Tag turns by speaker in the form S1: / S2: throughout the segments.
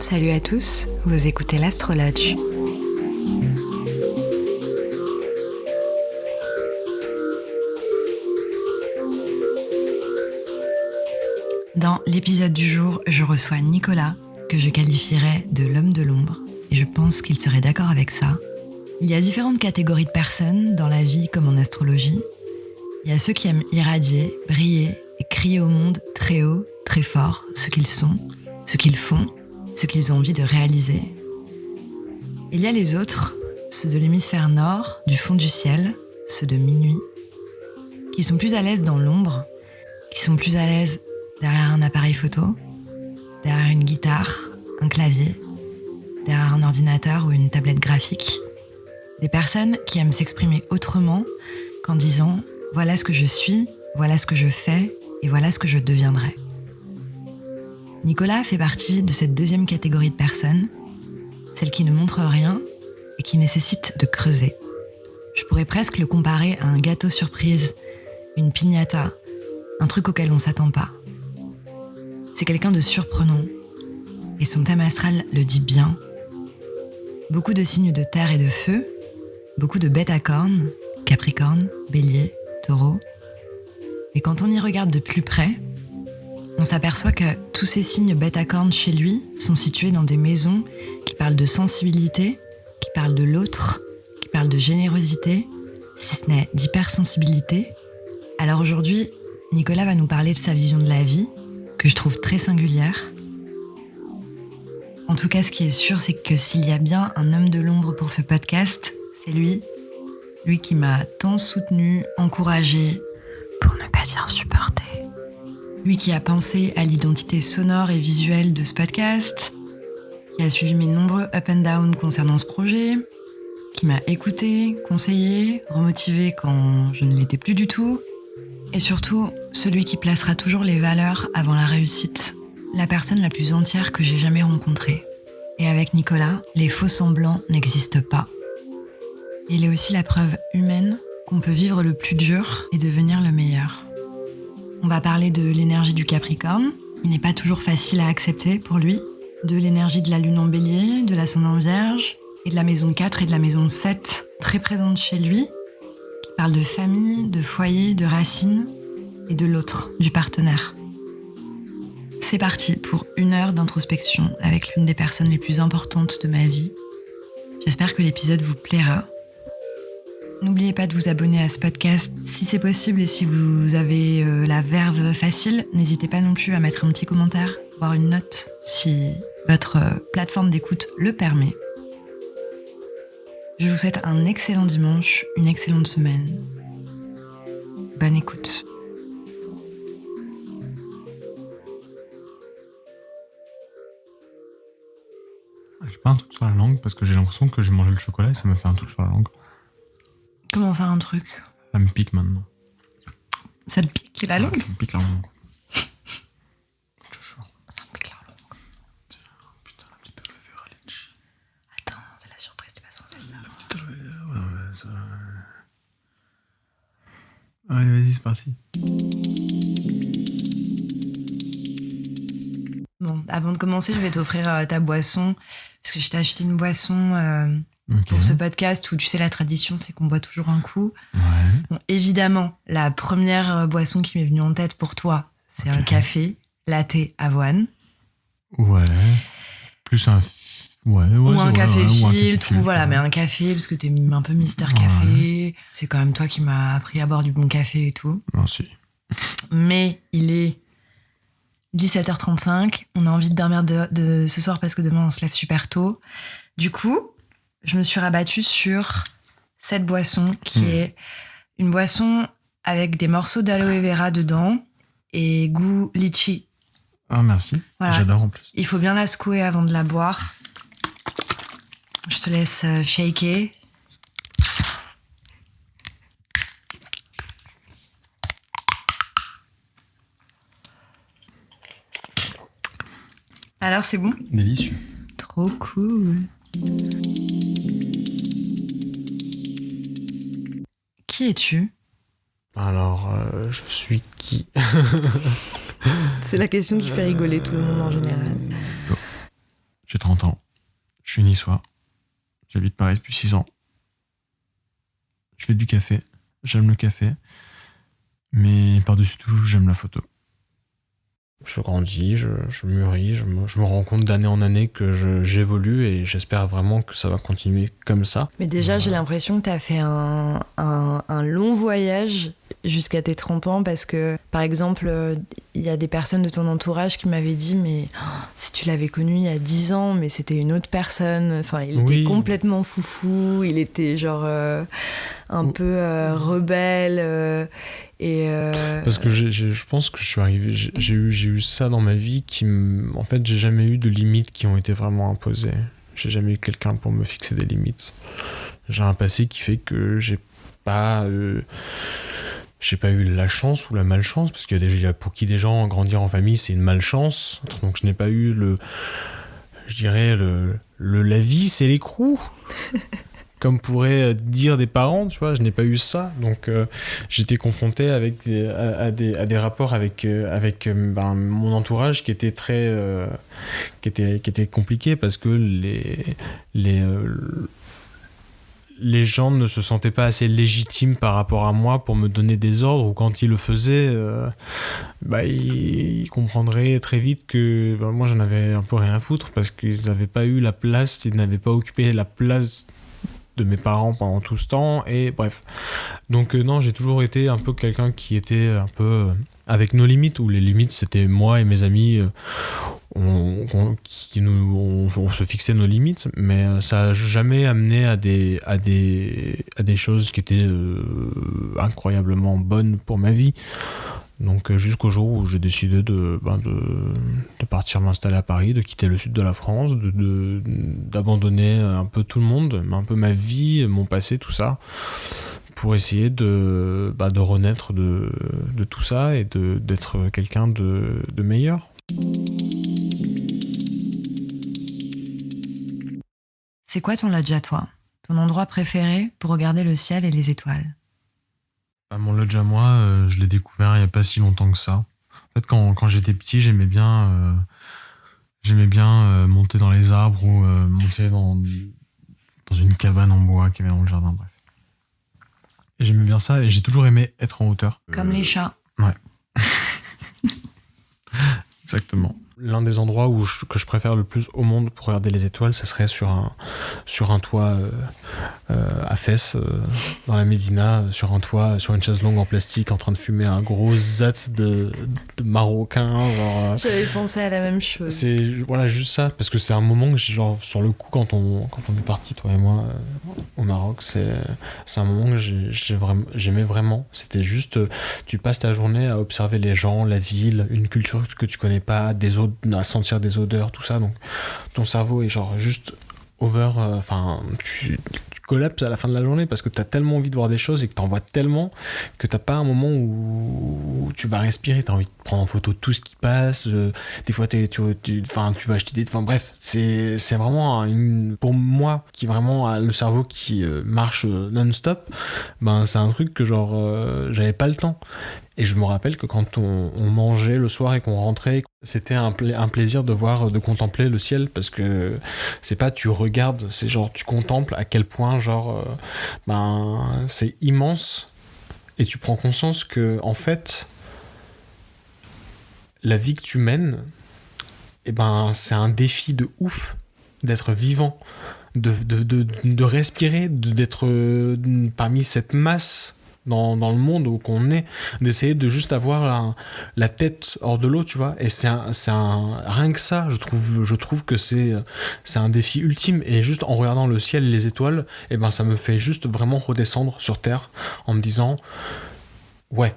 S1: Salut à tous, vous écoutez l'Astrologe. Dans l'épisode du jour, je reçois Nicolas, que je qualifierais de l'homme de l'ombre, et je pense qu'il serait d'accord avec ça. Il y a différentes catégories de personnes dans la vie comme en astrologie. Il y a ceux qui aiment irradier, briller et crier au monde très haut, très fort, ce qu'ils sont, ce qu'ils font, ce qu'ils ont envie de réaliser. Il y a les autres, ceux de l'hémisphère nord, du fond du ciel, ceux de minuit, qui sont plus à l'aise dans l'ombre, qui sont plus à l'aise derrière un appareil photo, derrière une guitare, un clavier, derrière un ordinateur ou une tablette graphique. Des personnes qui aiment s'exprimer autrement qu'en disant « voilà ce que je suis, voilà ce que je fais et voilà ce que je deviendrai ». Nicolas fait partie de cette deuxième catégorie de personnes, celles qui ne montrent rien et qui nécessitent de creuser. Je pourrais presque le comparer à un gâteau surprise, une piñata, un truc auquel on ne s'attend pas. C'est quelqu'un de surprenant, et son thème astral le dit bien. Beaucoup de signes de terre et de feu, beaucoup de bêtes à cornes, Capricorne, Bélier, Taureau. Et quand on y regarde de plus près, on s'aperçoit que tous ces signes bêtes à cornes chez lui sont situés dans des maisons qui parlent de sensibilité, qui parlent de l'autre, qui parlent de générosité, si ce n'est d'hypersensibilité. Alors aujourd'hui, Nicolas va nous parler de sa vision de la vie, que je trouve très singulière. En tout cas, ce qui est sûr, c'est que s'il y a bien un homme de l'ombre pour ce podcast, c'est lui. Lui qui m'a tant soutenu, encouragé, pour ne pas dire supporté. Lui qui a pensé à l'identité sonore et visuelle de ce podcast, qui a suivi mes nombreux up and down concernant ce projet, qui m'a écouté, conseillé, remotivé quand je ne l'étais plus du tout, et surtout celui qui placera toujours les valeurs avant la réussite, la personne la plus entière que j'ai jamais rencontrée. Et avec Nicolas, les faux semblants n'existent pas. Il est aussi la preuve humaine qu'on peut vivre le plus dur et devenir le meilleur. On va parler de l'énergie du Capricorne, il n'est pas toujours facile à accepter pour lui, de l'énergie de la lune en bélier, de l'ascendant vierge, et de la maison 4 et de la maison 7, très présente chez lui, qui parle de famille, de foyer, de racines, et de l'autre, du partenaire. C'est parti pour 1 heure d'introspection avec l'une des personnes les plus importantes de ma vie. J'espère que l'épisode vous plaira. N'oubliez pas de vous abonner à ce podcast si c'est possible et si vous avez la verve facile, n'hésitez pas non plus à mettre un petit commentaire, voire une note si votre plateforme d'écoute le permet. Je vous souhaite un excellent dimanche, une excellente semaine. Bonne écoute.
S2: J'ai pas un truc sur la langue parce que j'ai l'impression que j'ai mangé le chocolat et ça me fait un truc sur la langue.
S1: Comment ça, un truc ?
S2: Ça me pique maintenant.
S1: Ça te pique la langue ?
S2: Ça me pique la langue.
S1: Ça me pique la langue.
S2: Putain, la petite aloe vera litchi.
S1: Attends, c'est la surprise, t'es pas censé le savoir.
S2: La petite aloe vera, ouais, ça... Allez, vas-y, c'est parti.
S1: Bon, avant de commencer, je vais t'offrir ta boisson, parce que je t'ai acheté une boisson pour ce podcast où, tu sais, la tradition, c'est qu'on boit toujours un coup.
S2: Ouais.
S1: Bon, évidemment, la première boisson qui m'est venue en tête pour toi, c'est un café, latte avoine.
S2: Ouais. Plus un... Ouais,
S1: ou un café
S2: ouais,
S1: filtre, ou voilà,
S2: ouais.
S1: mais un café, parce que t'es un peu Mister Café. C'est quand même toi qui m'as appris à boire du bon café et tout.
S2: Merci.
S1: Mais il est 17h35, on a envie de dormir de ce soir parce que demain on se lève super tôt. Du coup, je me suis rabattue sur cette boisson qui est une boisson avec des morceaux d'aloe vera dedans et goût litchi.
S2: Ah, merci.
S1: Voilà.
S2: J'adore en plus.
S1: Il faut bien la secouer avant de la boire. Je te laisse shaker. Alors, c'est bon ?
S2: Délicieux.
S1: Trop cool. Qui es-tu ?
S2: Alors, je suis qui ?
S1: C'est la question qui fait rigoler tout le monde en général.
S2: J'ai 30 ans. Je suis niçois. J'habite Paris depuis 6 ans. Je fais du café. J'aime le café. Mais par-dessus tout, j'aime la photo. Je grandis, je mûris, je me rends compte d'année en année que j'évolue et j'espère vraiment que ça va continuer comme ça.
S1: Mais déjà, j'ai l'impression que tu as fait un long voyage jusqu'à tes 30 ans parce que, par exemple, il y a des personnes de ton entourage qui m'avaient dit mais si tu l'avais connu il y a 10 ans, mais c'était une autre personne. Enfin, il était complètement foufou, il était genre un peu rebelle.
S2: Parce que je pense que je suis arrivé, j'ai eu ça dans ma vie en fait, j'ai jamais eu de limites qui ont été vraiment imposées. J'ai jamais eu quelqu'un pour me fixer des limites. J'ai un passé qui fait que j'ai pas eu la chance ou la malchance, parce qu'il y a pour qui des gens grandir en famille c'est une malchance, donc je n'ai pas eu la vie c'est l'écrou. Comme pourraient dire des parents, tu vois, je n'ai pas eu ça, donc j'étais confronté à des rapports avec mon entourage qui étaient qui étaient compliqués parce que les gens ne se sentaient pas assez légitimes par rapport à moi pour me donner des ordres, ou quand ils le faisaient, ils comprendraient très vite que moi j'en avais un peu rien à foutre parce qu'ils n'avaient pas eu la place, ils n'avaient pas occupé la place de mes parents pendant tout ce temps, et bref. Donc non, j'ai toujours été un peu quelqu'un qui était un peu avec nos limites, où les limites c'était moi et mes amis, on se fixait nos limites, mais ça n'a jamais amené à des choses qui étaient incroyablement bonnes pour ma vie. Donc jusqu'au jour où j'ai décidé de partir m'installer à Paris, de quitter le sud de la France, d'abandonner un peu tout le monde, un peu ma vie, mon passé, tout ça, pour essayer de renaître de tout ça et d'être quelqu'un de meilleur.
S1: C'est quoi ton lodge à toi ? Ton endroit préféré pour regarder le ciel et les étoiles ?
S2: Mon lodge à moi, je l'ai découvert il n'y a pas si longtemps que ça. En fait, quand j'étais petit, j'aimais bien monter dans les arbres ou monter dans une cabane en bois qui avait dans le jardin, bref. Et j'aimais bien ça et j'ai toujours aimé être en hauteur.
S1: Comme les chats.
S2: Ouais. Exactement. L'un des endroits que je préfère le plus au monde pour regarder les étoiles, ce serait sur un toit à Fès, dans la Médina, sur un toit, sur une chaise longue en plastique, en train de fumer un gros zat de marocain. Genre,
S1: j'avais pensé à la même chose.
S2: C'est juste ça, parce que c'est un moment que genre sur le coup quand on est parti, toi et moi, au Maroc, c'est un moment que j'aimais vraiment. C'était juste, tu passes ta journée à observer les gens, la ville, une culture que tu connais pas, à sentir des odeurs, tout ça, donc ton cerveau est genre juste tu collapses à la fin de la journée parce que t'as tellement envie de voir des choses et que t'en vois tellement que t'as pas un moment où tu vas respirer, t'as envie de prendre en photo tout ce qui passe, des fois tu vas acheter bref, c'est vraiment pour moi qui vraiment a le cerveau qui marche non-stop, c'est un truc que j'avais pas le temps. Et je me rappelle que quand on mangeait le soir et qu'on rentrait, c'était un plaisir de contempler le ciel, parce que c'est pas tu regardes, c'est genre tu contemples à quel point c'est immense, et tu prends conscience que en fait la vie que tu mènes, c'est un défi de ouf d'être vivant, de respirer, d'être parmi cette masse dans le monde où qu'on est, d'essayer de juste avoir la tête hors de l'eau, tu vois. Et rien que ça, je trouve que c'est un défi ultime. Et juste en regardant le ciel et les étoiles, ça me fait juste vraiment redescendre sur terre en me disant ouais,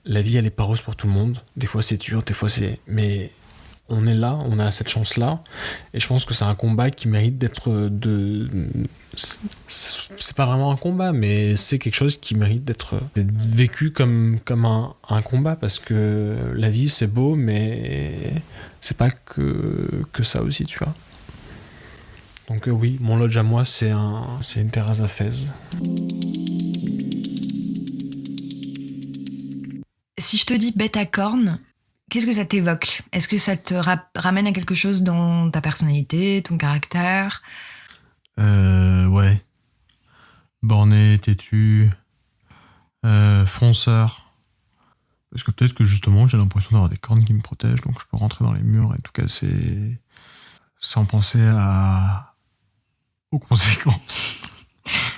S2: la vie elle est pas rose pour tout le monde. Des fois c'est dur, des fois mais on est là, on a cette chance-là, et je pense que c'est un combat qui mérite d'être c'est pas vraiment un combat, mais c'est quelque chose qui mérite d'être vécu comme un combat, parce que la vie c'est beau, mais c'est pas que ça aussi, tu vois. Donc oui, mon lodge à moi, c'est une terrasse à Fès.
S1: Si je te dis bête à cornes, Qu'est-ce que ça t'évoque? Est-ce que ça te ramène à quelque chose dans ta personnalité, ton caractère?
S2: Ouais. Borné, têtu, fonceur. Parce que peut-être que justement, j'ai l'impression d'avoir des cornes qui me protègent, donc je peux rentrer dans les murs et tout casser sans penser aux conséquences.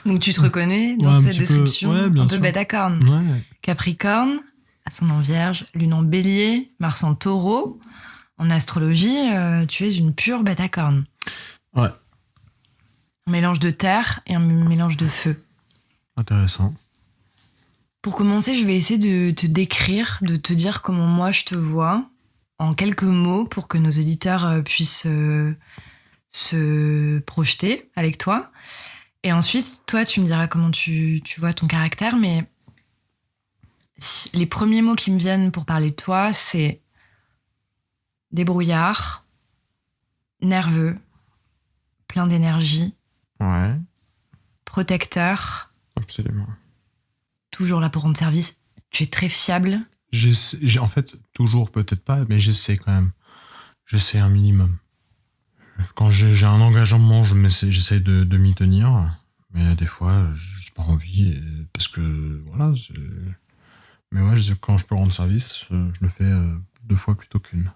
S1: Donc tu te reconnais dans cette description un peu bête à cornes.
S2: Ouais.
S1: Capricorne, ascendant Vierge, Lune en Bélier, Mars en Taureau. En astrologie, tu es une pure bête à cornes.
S2: Ouais.
S1: Un mélange de terre et un mélange de feu.
S2: Intéressant.
S1: Pour commencer, je vais essayer de te décrire, de te dire comment moi je te vois, en quelques mots, pour que nos auditeurs puissent se projeter avec toi. Et ensuite, toi, tu me diras comment tu vois ton caractère, mais les premiers mots qui me viennent pour parler de toi, c'est débrouillard, nerveux, plein d'énergie,
S2: Ouais.
S1: protecteur,
S2: Absolument.
S1: toujours là pour rendre service. Tu es très fiable.
S2: En fait, toujours peut-être pas, mais j'essaie quand même. J'essaie un minimum. Quand j'ai un engagement, j'essaie de m'y tenir. Mais des fois, j'ai juste pas envie. Parce que, voilà. Mais ouais, quand je peux rendre service, je le fais 2 fois plutôt qu'une.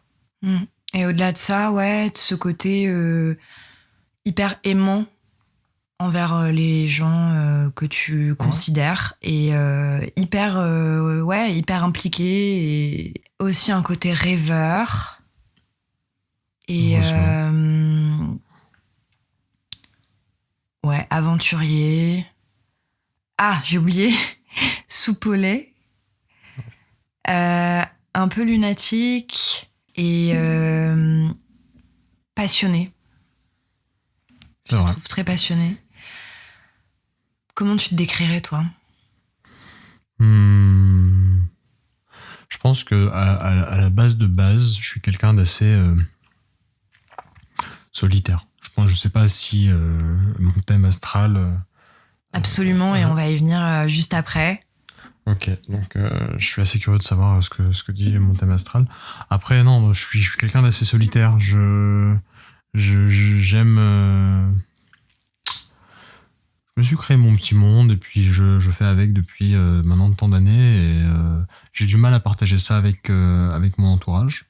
S1: Et au-delà de ça, ouais, ce côté hyper aimant envers les gens que tu considères et hyper impliqué, et aussi un côté rêveur et aventurier. Ah, j'ai oublié, soupe au lait, un peu lunatique et passionné. Je te trouve très passionné. Comment tu te décrirais, toi?
S2: Je pense que à la base, je suis quelqu'un d'assez solitaire. Je sais pas si mon thème astral...
S1: Absolument, et on va y venir juste après.
S2: Ok, donc je suis assez curieux de savoir ce que dit mon thème astral. Après, non, je suis quelqu'un d'assez solitaire. J'aime... Je me suis créé mon petit monde et puis je fais avec depuis maintenant tant d'années et j'ai du mal à partager ça avec mon entourage.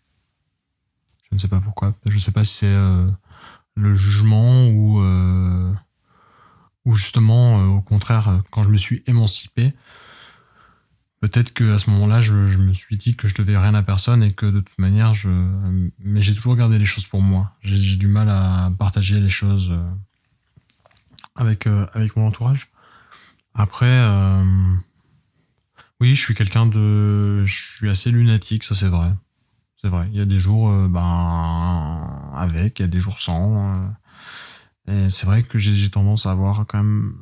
S2: Je ne sais pas pourquoi. Je ne sais pas si c'est le jugement ou justement au contraire quand je me suis émancipé. Peut-être qu'à ce moment-là, je me suis dit que je devais rien à personne et que de toute manière, mais j'ai toujours gardé les choses pour moi. J'ai du mal à partager les choses avec mon entourage. Après, oui, je suis je suis assez lunatique, ça c'est vrai. C'est vrai. Il y a des jours avec, il y a des jours sans. Et c'est vrai que j'ai tendance à avoir quand même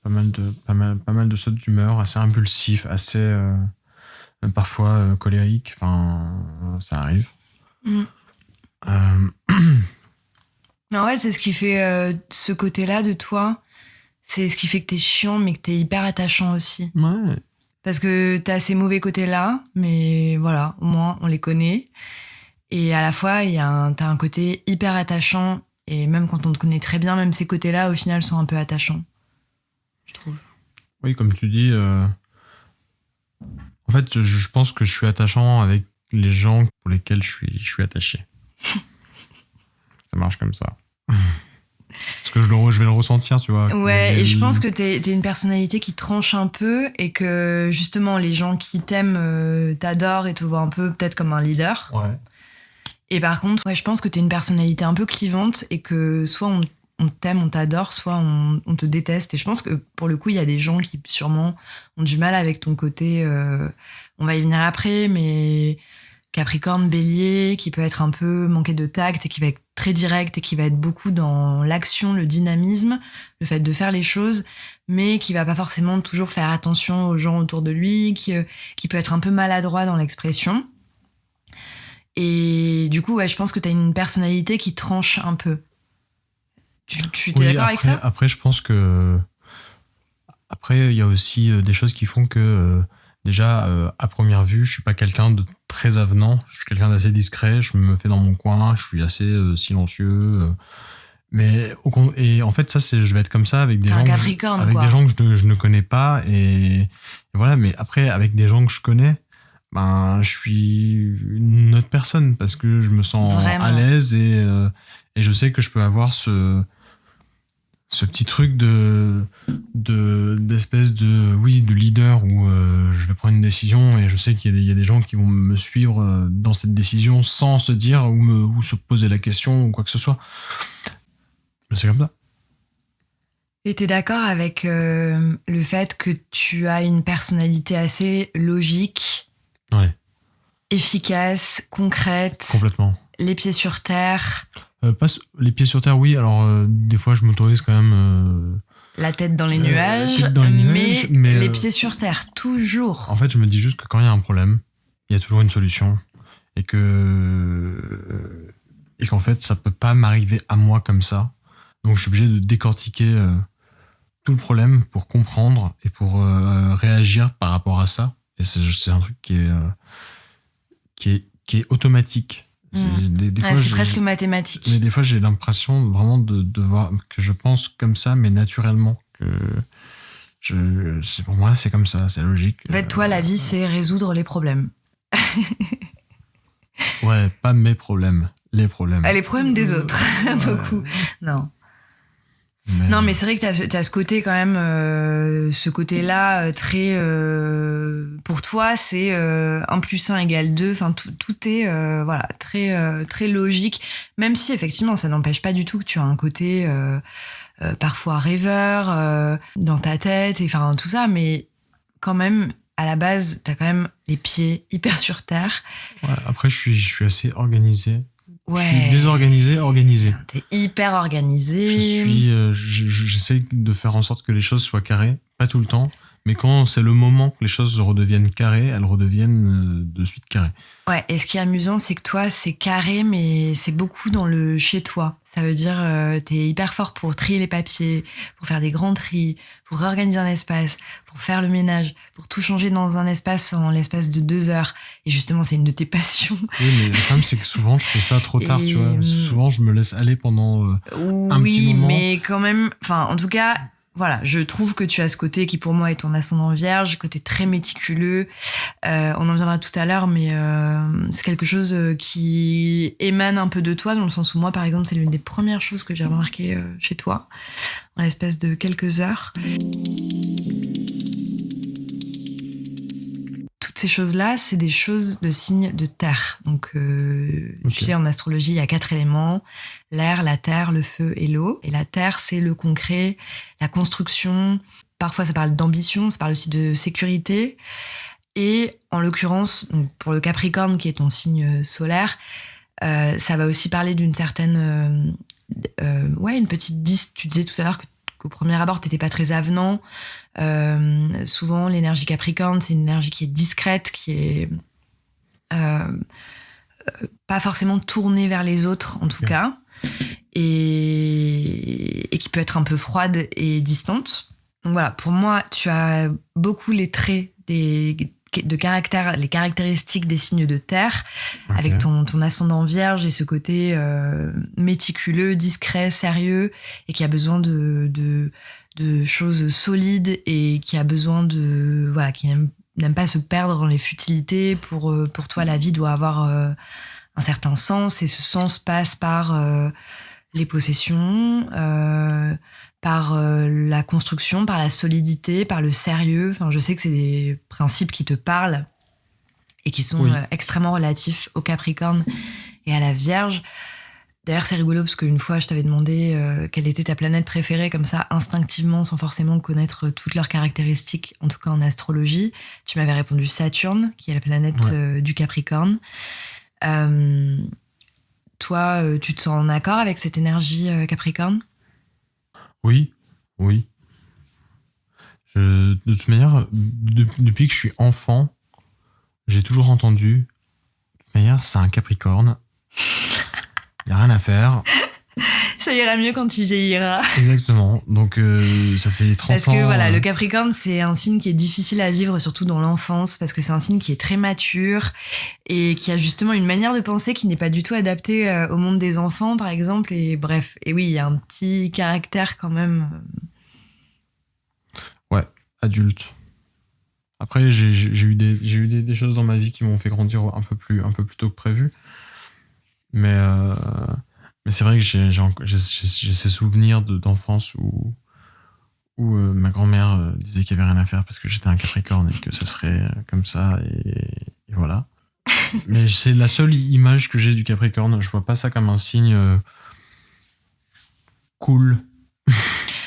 S2: pas mal de sautes d'humeur, assez impulsif, assez parfois colérique. Enfin, ça arrive.
S1: Mais ouais, c'est ce qui fait ce côté-là de toi. C'est ce qui fait que t'es chiant, mais que t'es hyper attachant aussi.
S2: Ouais.
S1: Parce que t'as ces mauvais côtés-là, mais voilà, au moins on les connaît. Et à la fois, t'as un côté hyper attachant, et même quand on te connaît très bien, même ces côtés-là, au final, sont un peu attachants, je trouve.
S2: Oui, comme tu dis, en fait, je pense que je suis attachant avec les gens pour lesquels je suis attaché. Ça marche comme ça. Parce que je vais le ressentir, tu vois.
S1: Ouais, et je pense que t'es une personnalité qui tranche un peu et que justement les gens qui t'aiment t'adorent et te voient un peu peut-être comme un leader.
S2: Ouais.
S1: Et par contre, ouais, je pense que t'es une personnalité un peu clivante et que soit on t'aime, on t'adore, soit on te déteste. Et je pense que pour le coup, il y a des gens qui sûrement ont du mal avec ton côté. On va y venir après, mais Capricorne, Bélier, qui peut être un peu manqué de tact et qui va être très direct et qui va être beaucoup dans l'action, le dynamisme, le fait de faire les choses, mais qui va pas forcément toujours faire attention aux gens autour de lui, qui peut être un peu maladroit dans l'expression. Et du coup, ouais, je pense que t'as une personnalité qui tranche un peu. Tu t'es d'accord avec ça?
S2: Après, je pense que... Après, il y a aussi des choses qui font que Déjà, à première vue, je suis pas quelqu'un de très avenant. Je suis quelqu'un d'assez discret. Je me fais dans mon coin. Je suis assez silencieux. Et en fait, je vais être comme ça avec des gens, des gens que je ne connais pas. Et voilà. Mais après, avec des gens que je connais, ben, je suis une autre personne parce que je me sens vraiment à l'aise et je sais que je peux avoir ce petit truc d'espèce de leader où je vais prendre une décision et je sais qu'il y a des gens qui vont me suivre dans cette décision sans se dire ou se poser la question ou quoi que ce soit. Mais c'est comme ça.
S1: Et t'es d'accord avec le fait que tu as une personnalité assez logique, efficace, concrète,
S2: complètement,
S1: les pieds sur terre.
S2: Les pieds sur terre, oui. Alors, des fois, je m'autorise quand même...
S1: la tête dans les nuages, mais les pieds sur terre, toujours.
S2: En fait, je me dis juste que quand il y a un problème, il y a toujours une solution. Et qu'en fait, ça peut pas m'arriver à moi comme ça. Donc, je suis obligé de décortiquer tout le problème pour comprendre et pour réagir par rapport à ça. Et c'est un truc qui est automatique.
S1: C'est presque mathématique.
S2: Mais des fois, j'ai l'impression vraiment de voir que je pense comme ça, mais naturellement. Pour moi, c'est comme ça, c'est logique.
S1: En fait, toi, la vie, c'est résoudre les problèmes.
S2: Ouais, pas mes problèmes, les problèmes.
S1: Les problèmes des autres, beaucoup. Non. Non, mais c'est vrai que t'as ce côté quand même, ce côté-là très... pour toi, c'est 1 + 1 = 2. Enfin, tout est voilà, très logique. Même si, effectivement, ça n'empêche pas du tout que tu as un côté parfois rêveur dans ta tête, et enfin tout ça. Mais quand même, à la base, t'as quand même les pieds hyper sur terre.
S2: Ouais, après, je suis assez organisé.
S1: Ouais.
S2: Je suis désorganisé, organisé.
S1: T'es hyper organisé.
S2: J'essaie de faire en sorte que les choses soient carrées, pas tout le temps, mais quand c'est le moment que les choses redeviennent carrées, elles redeviennent de suite carrées.
S1: Ouais, et ce qui est amusant, c'est que toi, c'est carré, mais c'est beaucoup dans le chez-toi. Ça veut dire, t'es hyper fort pour trier les papiers, pour faire des grands tris, pour réorganiser un espace, pour faire le ménage, pour tout changer dans un espace en l'espace de 2 heures. Et justement, c'est une de tes passions.
S2: Oui, mais le problème, c'est que souvent, je fais ça trop tard, tu vois. Souvent, je me laisse aller pendant un petit moment.
S1: Oui, mais quand même, enfin, en tout cas... Voilà, je trouve que tu as ce côté qui pour moi est ton ascendant vierge, côté très méticuleux. On en viendra tout à l'heure, mais c'est quelque chose qui émane un peu de toi, dans le sens où moi, par exemple, c'est l'une des premières choses que j'ai remarqué chez toi, en l'espace de quelques heures. Toutes ces choses-là, c'est des choses de signes de terre. Donc, tu sais, en astrologie, il y a 4 éléments. L'air, la terre, le feu et l'eau. Et la terre, c'est le concret, la construction. Parfois, ça parle d'ambition, ça parle aussi de sécurité. Et en l'occurrence, donc pour le Capricorne, qui est ton signe solaire, ça va aussi parler d'une certaine... une petite... Tu disais tout à l'heure qu'au premier abord, t'étais pas très avenant. Souvent, l'énergie Capricorne, c'est une énergie qui est discrète, qui est pas forcément tournée vers les autres, en tout cas, et qui peut être un peu froide et distante. Donc voilà, pour moi, tu as beaucoup les traits de caractère, les caractéristiques des signes de terre, avec ton ascendant vierge et ce côté méticuleux, discret, sérieux, et qui a besoin de choses solides, et qui a besoin qui n'aime pas se perdre dans les futilités. Pour toi, la vie doit avoir un certain sens, et ce sens passe par les possessions, par la construction, par la solidité, par le sérieux. Enfin, je sais que c'est des principes qui te parlent et qui sont extrêmement relatifs au Capricorne et à la Vierge. D'ailleurs, c'est rigolo parce qu'une fois, je t'avais demandé quelle était ta planète préférée, comme ça, instinctivement, sans forcément connaître toutes leurs caractéristiques, en tout cas en astrologie. Tu m'avais répondu Saturne, qui est la planète du Capricorne. Toi, tu te sens en accord avec cette énergie Capricorne ?
S2: Oui. De toute manière, depuis que je suis enfant, j'ai toujours entendu, de toute manière, c'est un Capricorne. Il n'y a rien à faire.
S1: Ça ira mieux quand tu vieilliras.
S2: Exactement. Donc, ça fait 30 ans.
S1: Parce que voilà, le Capricorne, c'est un signe qui est difficile à vivre, surtout dans l'enfance, parce que c'est un signe qui est très mature et qui a justement une manière de penser qui n'est pas du tout adaptée au monde des enfants, par exemple. Et bref, et oui, il y a un petit caractère quand même.
S2: Ouais, adulte. Après, j'ai eu des choses dans ma vie qui m'ont fait grandir un peu plus tôt que prévu. Mais c'est vrai que j'ai ces souvenirs d'enfance où ma grand-mère disait qu'il n'y avait rien à faire parce que j'étais un Capricorne et que ça serait comme ça et voilà. Mais c'est la seule image que j'ai du Capricorne. Je vois pas ça comme un signe cool.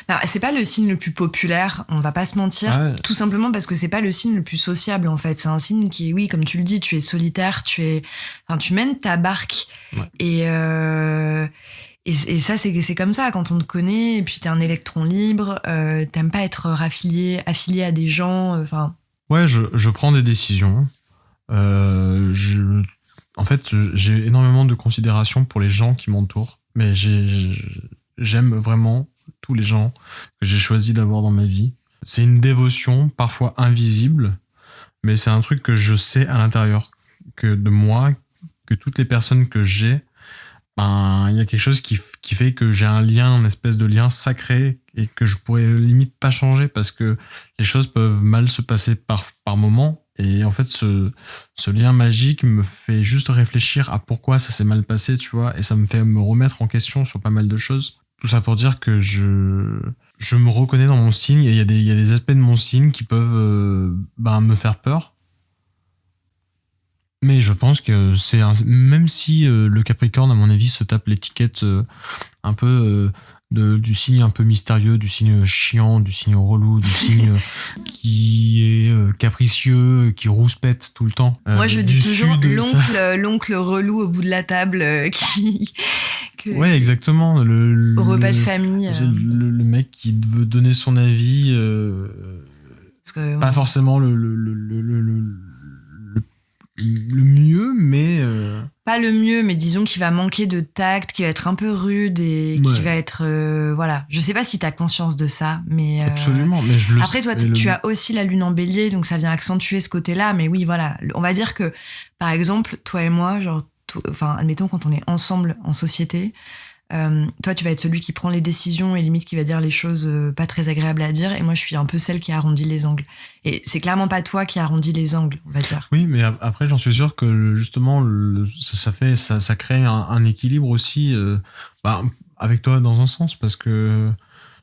S1: Alors, c'est pas le signe le plus populaire, on va pas se mentir, tout simplement parce que c'est pas le signe le plus sociable en fait. C'est un signe qui, oui, comme tu le dis, tu es solitaire, tu mènes ta barque et ça c'est comme ça quand on te connaît et puis t'es un électron libre, t'aimes pas être affilié à des gens, enfin.
S2: Ouais, je prends des décisions. En fait, j'ai énormément de considération pour les gens qui m'entourent, mais j'aime vraiment tous les gens que j'ai choisi d'avoir dans ma vie. C'est une dévotion, parfois invisible, mais c'est un truc que je sais à l'intérieur que de moi, que toutes les personnes que j'ai, il y a quelque chose qui fait que j'ai un lien, une espèce de lien sacré et que je pourrais limite pas changer parce que les choses peuvent mal se passer par moment. Et en fait, ce lien magique me fait juste réfléchir à pourquoi ça s'est mal passé, tu vois, et ça me fait me remettre en question sur pas mal de choses. Tout ça pour dire que je me reconnais dans mon signe et il y a des aspects de mon signe qui peuvent me faire peur. Mais je pense que même si le Capricorne, à mon avis, se tape l'étiquette un peu du signe un peu mystérieux, du signe chiant, du signe relou, du signe qui est capricieux, qui rouspète tout le temps.
S1: Moi, je dis toujours l'oncle relou au bout de la table
S2: Ouais, exactement.
S1: Au repas de famille.
S2: Le mec qui veut donner son avis, pas forcément le mieux, mais...
S1: Pas le mieux, mais disons qu'il va manquer de tact, qu'il va être un peu rude et qui va être... voilà. Je sais pas si t'as conscience de ça, mais...
S2: Absolument, mais je le sais.
S1: Après, toi, tu as aussi la lune en bélier, donc ça vient accentuer ce côté-là, mais oui, voilà. On va dire que, par exemple, toi et moi, admettons quand on est ensemble en société, toi, tu vas être celui qui prend les décisions et limite qui va dire les choses pas très agréables à dire, et moi, je suis un peu celle qui arrondit les angles. Et c'est clairement pas toi qui arrondis les angles, on va dire.
S2: Oui, mais après, j'en suis sûr que justement, ça crée un équilibre aussi avec toi dans un sens, parce que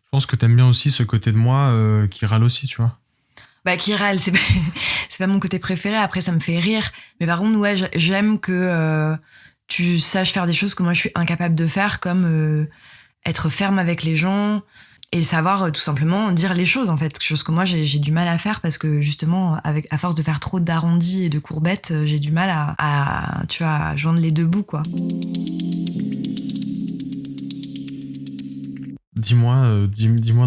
S2: je pense que t'aimes bien aussi ce côté de moi qui râle aussi, tu vois.
S1: Qui râle, c'est pas mon côté préféré. Après, ça me fait rire. Mais par contre, ouais, j'aime que tu saches faire des choses que moi je suis incapable de faire, comme être ferme avec les gens et savoir tout simplement dire les choses, en fait, chose que moi j'ai du mal à faire parce que justement à force de faire trop d'arrondis et de courbettes, j'ai du mal à joindre les deux bouts, quoi.
S2: Dis-moi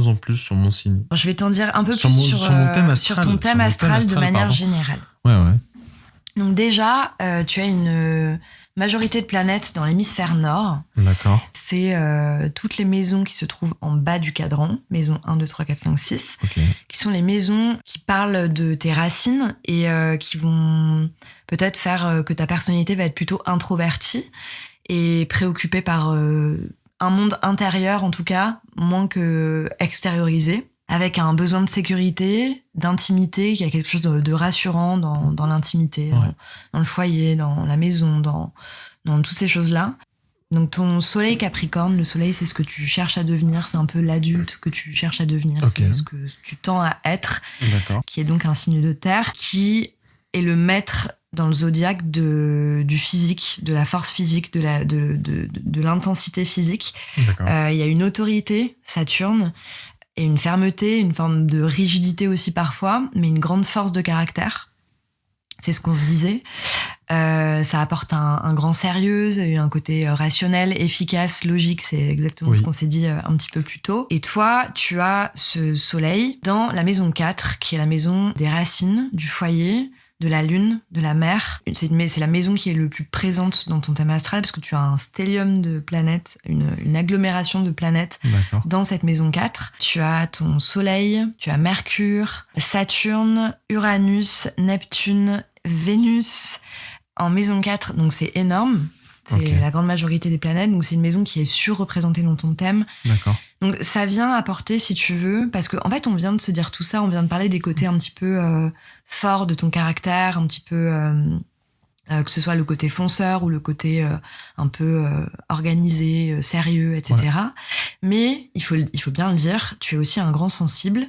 S2: en plus sur mon signe.
S1: Je vais t'en dire un peu plus sur ton thème astral de manière générale.
S2: Ouais.
S1: Donc déjà, tu as une majorité de planètes dans l'hémisphère nord.
S2: D'accord.
S1: C'est toutes les maisons qui se trouvent en bas du cadran, maison 1, 2, 3, 4, 5, 6, qui sont les maisons qui parlent de tes racines et qui vont peut-être faire que ta personnalité va être plutôt introvertie et préoccupée par un monde intérieur, en tout cas, moins que extériorisé, avec un besoin de sécurité, d'intimité, il y a quelque chose de rassurant dans l'intimité, dans le foyer, dans la maison, dans toutes ces choses-là. Donc ton soleil Capricorne, le soleil, c'est ce que tu cherches à devenir, c'est un peu l'adulte que tu cherches à devenir, c'est ce que tu tends à être, qui est donc un signe de terre, qui est le maître dans le zodiaque du physique, de la force physique, de l'intensité physique. Il y a une autorité, Saturne, et une fermeté, une forme de rigidité aussi parfois, mais une grande force de caractère. C'est ce qu'on se disait. Ça apporte un grand sérieux, un côté rationnel, efficace, logique. C'est exactement ce qu'on s'est dit un petit peu plus tôt. Et toi, tu as ce soleil dans la maison 4, qui est la maison des racines, du foyer, de la lune, de la mer. C'est la maison qui est le plus présente dans ton thème astral parce que tu as un stellium de planètes, une agglomération de planètes dans cette maison 4. Tu as ton soleil, tu as Mercure, Saturne, Uranus, Neptune, Vénus en maison 4, donc c'est énorme. C'est la grande majorité des planètes, donc c'est une maison qui est surreprésentée dans ton thème.
S2: D'accord.
S1: Donc ça vient apporter, si tu veux, parce qu'en fait on vient de se dire tout ça, on vient de parler des côtés un petit peu forts de ton caractère, un petit peu que ce soit le côté fonceur ou le côté un peu organisé, sérieux, etc. Ouais. Mais il faut bien le dire, tu es aussi un grand sensible.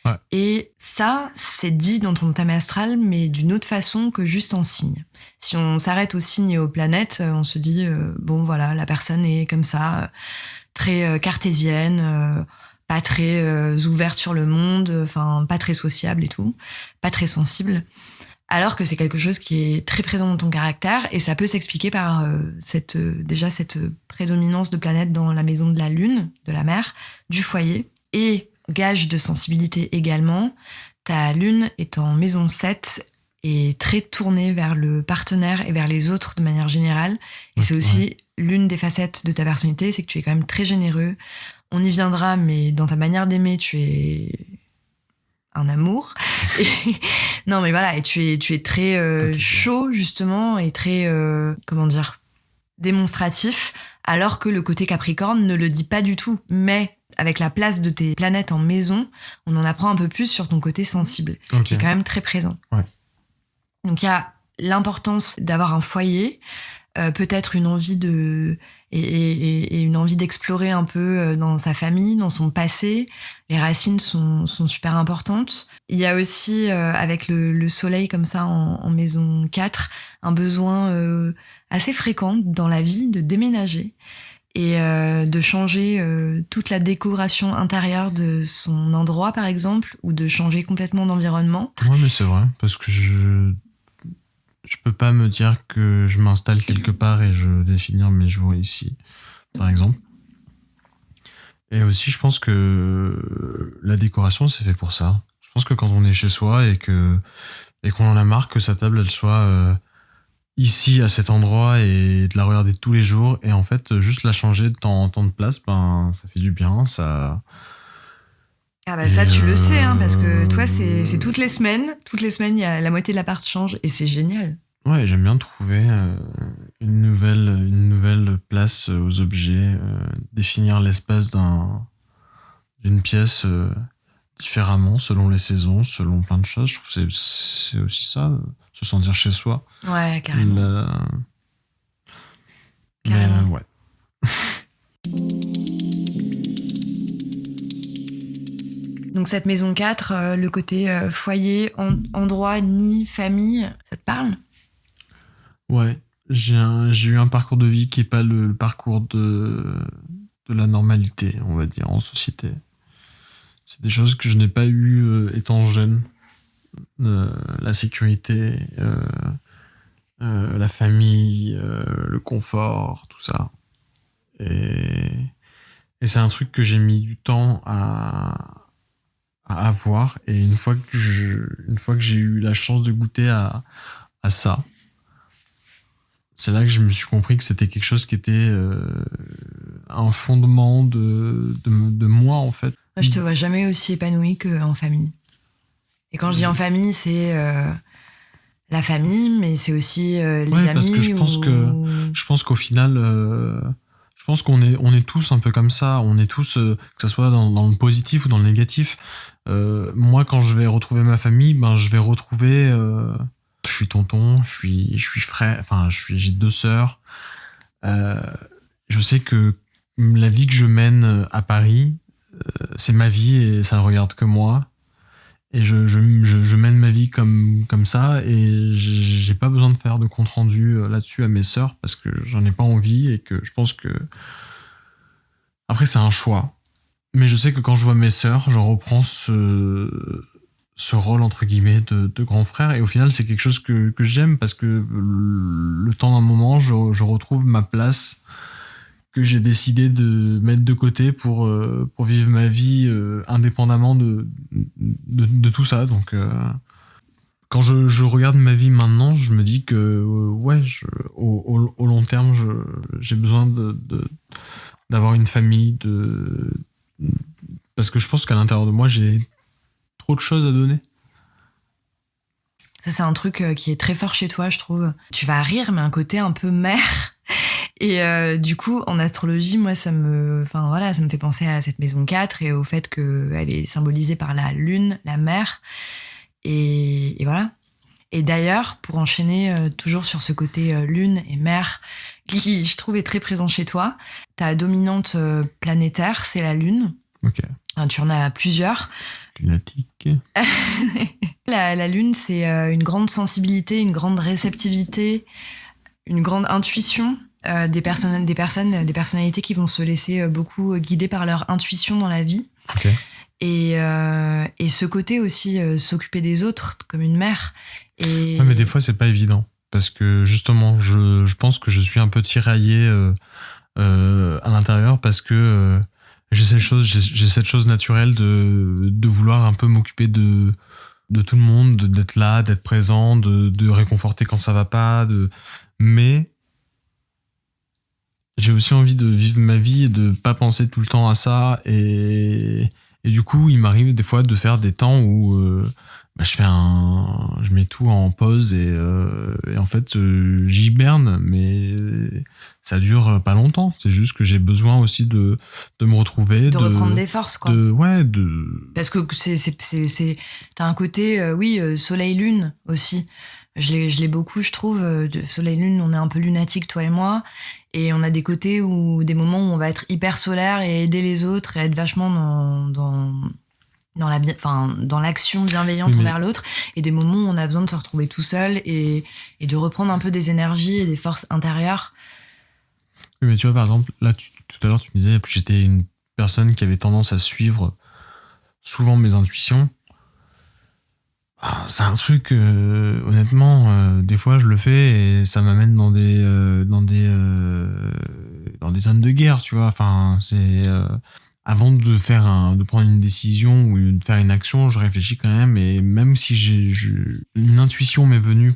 S2: Ouais.
S1: Et ça, c'est dit dans ton thème astral, mais d'une autre façon que juste en signe. Si on s'arrête aux signes et aux planètes, on se dit, bon voilà, la personne est comme ça, très cartésienne, pas très ouverte sur le monde, enfin pas très sociable et tout, pas très sensible. Alors que c'est quelque chose qui est très présent dans ton caractère et ça peut s'expliquer par cette prédominance de planètes dans la maison de la lune, de la mer, du foyer. Et gage de sensibilité également, ta lune est en maison 7 et très tournée vers le partenaire et vers les autres de manière générale. Et c'est aussi l'une des facettes de ta personnalité, c'est que tu es quand même très généreux. On y viendra, mais dans ta manière d'aimer, tu es un amour. Et, non, mais voilà, et tu es très chaud, justement, et très, démonstratif, alors que le côté Capricorne ne le dit pas du tout. Mais avec la place de tes planètes en maison, on en apprend un peu plus sur ton côté sensible, qui est quand même très présent.
S2: Ouais.
S1: Donc il y a l'importance d'avoir un foyer, peut-être une envie et une envie d'explorer un peu dans sa famille, dans son passé. Les racines sont super importantes. Il y a aussi, avec le soleil comme ça en maison 4, un besoin assez fréquent dans la vie de déménager et de changer toute la décoration intérieure de son endroit, par exemple, ou de changer complètement d'environnement.
S2: Ouais, mais c'est vrai, parce que je peux pas me dire que je m'installe quelque part et je vais finir mes jours ici, par exemple. Et aussi, je pense que la décoration, c'est fait pour ça. Je pense que quand on est chez soi et qu'on en a marre que sa table, elle soit ici, à cet endroit, et de la regarder tous les jours, et en fait, juste la changer de temps en temps de place, ben, ça fait du bien, ça...
S1: Ah bah ça, tu le sais, hein, parce que toi, c'est toutes les semaines. Toutes les semaines, il y a la moitié de l'appart change et c'est génial.
S2: Ouais, j'aime bien trouver une nouvelle place aux objets, définir l'espace d'une pièce différemment, selon les saisons, selon plein de choses. Je trouve que c'est aussi ça, se sentir chez soi.
S1: Ouais, carrément.
S2: Carrément. Mais ouais.
S1: Donc cette maison 4, le côté foyer, endroit, nid, famille, ça te parle ?
S2: Ouais, j'ai eu un parcours de vie qui n'est pas le parcours de la normalité, on va dire, en société. C'est des choses que je n'ai pas eues étant jeune. La sécurité, la famille, le confort, tout ça. Et c'est un truc que j'ai mis du temps à avoir. Et une fois que j'ai eu la chance de goûter à ça, c'est là que je me suis compris que c'était quelque chose qui était un fondement de moi, en fait.
S1: Moi, je te vois jamais aussi épanouie qu'en famille. Et quand je dis en famille, c'est la famille, mais c'est aussi les amis.
S2: Parce que je pense qu'au final, je pense qu'on est tous un peu comme ça. On est tous, que ce soit dans le positif ou dans le négatif. Moi, quand je vais retrouver ma famille, ben, je vais retrouver... je suis tonton, je suis frère, enfin, j'ai 2 sœurs. Je sais que la vie que je mène à Paris, c'est ma vie et ça ne regarde que moi. Et je mène ma vie comme ça et j'ai pas besoin de faire de compte rendu là-dessus à mes sœurs parce que j'en ai pas envie et que je pense que... Après, c'est un choix. Mais je sais que quand je vois mes sœurs, je reprends ce rôle, entre guillemets, de grand frère. Et au final, c'est quelque chose que j'aime parce que le temps d'un moment, je retrouve ma place que j'ai décidé de mettre de côté pour vivre ma vie indépendamment de tout ça. Donc, Quand je regarde ma vie maintenant, je me dis que ouais, au long terme, j'ai besoin d'avoir une famille, parce que je pense qu'à l'intérieur de moi, j'ai trop de choses à donner.
S1: Ça, c'est un truc qui est très fort chez toi, je trouve. Tu vas rire, mais un côté un peu mère. Et du coup, en astrologie, moi, ça me fait penser à cette maison 4 et au fait qu'elle est symbolisée par la lune, la mer. Et voilà. Et d'ailleurs, pour enchaîner toujours sur ce côté lune et mer, qui, je trouve, est très présent chez toi, ta dominante planétaire, c'est la lune.
S2: Ok.
S1: Enfin, tu en as plusieurs.
S2: Lunatique.
S1: La lune, c'est une grande sensibilité, une grande réceptivité, une grande intuition. Des personnalités qui vont se laisser beaucoup guider par leur intuition dans la vie.
S2: Okay.
S1: Et ce côté aussi, s'occuper des autres comme une mère.
S2: Ouais, mais des fois, c'est pas évident. Parce que justement, je pense que je suis un peu tiraillé à l'intérieur parce que j'ai cette chose naturelle de vouloir un peu m'occuper de tout le monde, d'être là, d'être présent, de réconforter quand ça va pas. Mais j'ai aussi envie de vivre ma vie et de pas penser tout le temps à ça. Et du coup, il m'arrive des fois de faire des temps où je mets tout en pause et en fait, j'hiberne, mais ça dure pas longtemps. C'est juste que j'ai besoin aussi de me retrouver.
S1: De reprendre des forces, quoi.
S2: Parce
S1: que t'as un côté, soleil-lune aussi. Je l'ai beaucoup, je trouve. Soleil-lune, on est un peu lunatique, toi et moi. Et on a des côtés des moments où on va être hyper solaire et aider les autres et être vachement dans l'action bienveillante envers l'autre. Et des moments où on a besoin de se retrouver tout seul et de reprendre un peu des énergies et des forces intérieures.
S2: Oui, mais tu vois, par exemple, là, tout à l'heure, tu me disais que j'étais une personne qui avait tendance à suivre souvent mes intuitions. C'est un truc, honnêtement, des fois je le fais et ça m'amène dans des zones de guerre, tu vois. Enfin, c'est avant de prendre une décision ou de faire une action, je réfléchis quand même. Et même si une intuition m'est venue.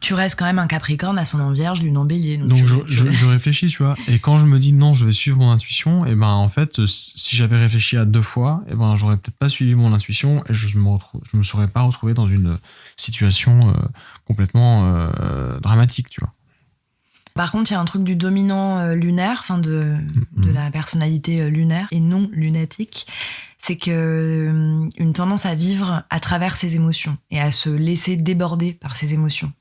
S1: Tu restes quand même un Capricorne, ascendant Vierge, lune en Bélier.
S2: Donc je réfléchis, tu vois. Et quand je me dis non, je vais suivre mon intuition, et ben en fait, si j'avais réfléchi à 2 fois, et ben j'aurais peut-être pas suivi mon intuition et je me serais pas retrouvé dans une situation complètement dramatique, tu vois.
S1: Par contre, il y a un truc du dominant lunaire, enfin de la personnalité lunaire et non lunatique, c'est que une tendance à vivre à travers ses émotions et à se laisser déborder par ses émotions.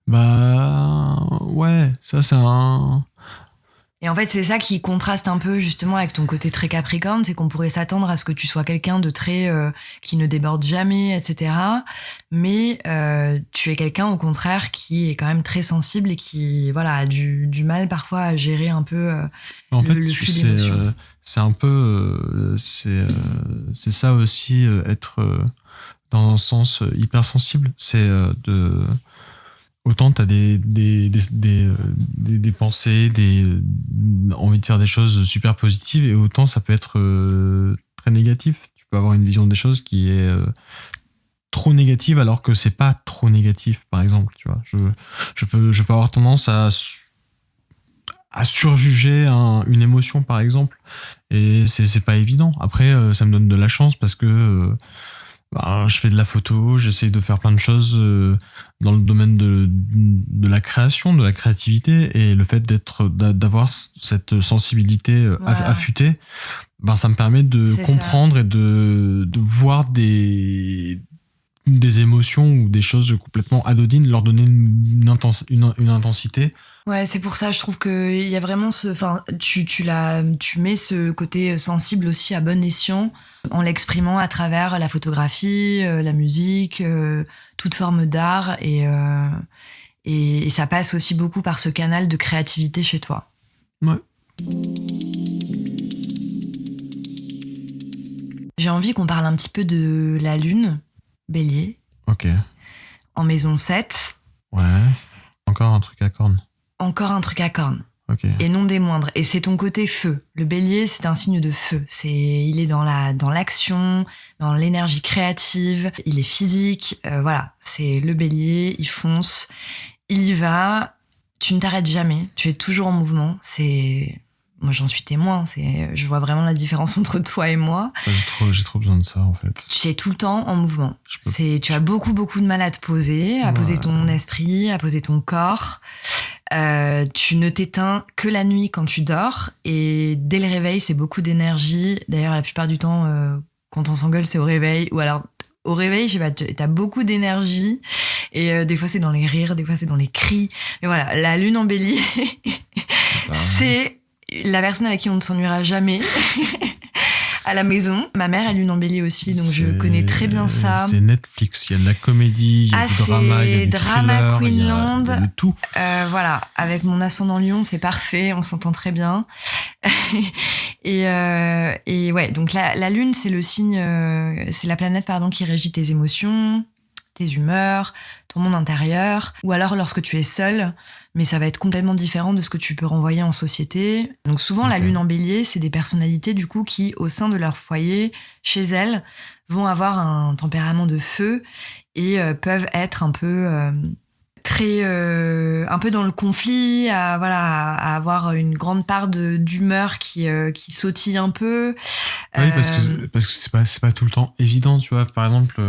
S2: Bah ouais, ça c'est un...
S1: Et en fait, c'est ça qui contraste un peu justement avec ton côté très Capricorne, c'est qu'on pourrait s'attendre à ce que tu sois quelqu'un de très qui ne déborde jamais, etc. Mais tu es quelqu'un au contraire qui est quand même très sensible et qui a du mal parfois à gérer un peu le flux d'émotions.
S2: C'est un peu c'est ça aussi, être dans un sens hypersensible, c'est autant t'as des pensées, envie de faire des choses super positives, et autant ça peut être très négatif. Tu peux avoir une vision des choses qui est trop négative alors que c'est pas trop négatif, par exemple, tu vois. Je peux avoir tendance à surjuger une émotion, par exemple, et c'est pas évident. Après, ça me donne de la chance parce que je fais de la photo, j'essaye de faire plein de choses dans le domaine de la création, de la créativité, et le fait d'avoir cette sensibilité affûtée, ça me permet de comprendre et de voir des émotions ou des choses complètement anodines, leur donner une intensité.
S1: Ouais, c'est pour ça, je trouve qu'il y a vraiment tu mets ce côté sensible aussi à bon escient en l'exprimant à travers la photographie, la musique, toute forme d'art, et ça passe aussi beaucoup par ce canal de créativité chez toi.
S2: Ouais.
S1: J'ai envie qu'on parle un petit peu de la lune, Bélier.
S2: Ok.
S1: En maison 7.
S2: Ouais. Encore un truc à cornes.
S1: Encore un truc à cornes. Et non des moindres. Et c'est ton côté feu. Le bélier, c'est un signe de feu. Il est dans l'action, dans l'énergie créative, il est physique. Voilà, c'est le bélier, il fonce, il y va. Tu ne t'arrêtes jamais, tu es toujours en mouvement. Moi, j'en suis témoin. Je vois vraiment la différence entre toi et moi.
S2: J'ai trop besoin de ça, en fait.
S1: Tu es tout le temps en mouvement. Tu as beaucoup de mal à te poser, à poser ton esprit, à poser ton corps. Tu ne t'éteins que la nuit quand tu dors. Et dès le réveil, c'est beaucoup d'énergie. D'ailleurs, la plupart du temps, quand on s'engueule, c'est au réveil. Ou alors, au réveil, je sais pas, t'as beaucoup d'énergie. Et des fois, c'est dans les rires, des fois, c'est dans les cris. Mais voilà, la lune en bélier, c'est la personne avec qui on ne s'ennuiera jamais à la maison. Ma mère a lune en bélier aussi, donc je connais très bien ça.
S2: C'est Netflix, il y a de la comédie, il y a du drama, il y a du
S1: drama
S2: thriller,
S1: Queenland,
S2: il y a de tout.
S1: Voilà, avec mon ascendant Lion, c'est parfait, on s'entend très bien. et ouais, donc la lune, c'est le signe, c'est la planète qui régit tes émotions, tes humeurs, ton monde intérieur, ou alors lorsque tu es seul, mais ça va être complètement différent de ce que tu peux renvoyer en société. Donc souvent, la lune en bélier, c'est des personnalités du coup qui, au sein de leur foyer, chez elles, vont avoir un tempérament de feu et peuvent être un peu un peu dans le conflit, à avoir une grande part d'humeur qui sautille un peu.
S2: Oui, parce que c'est pas tout le temps évident, tu vois. Par exemple,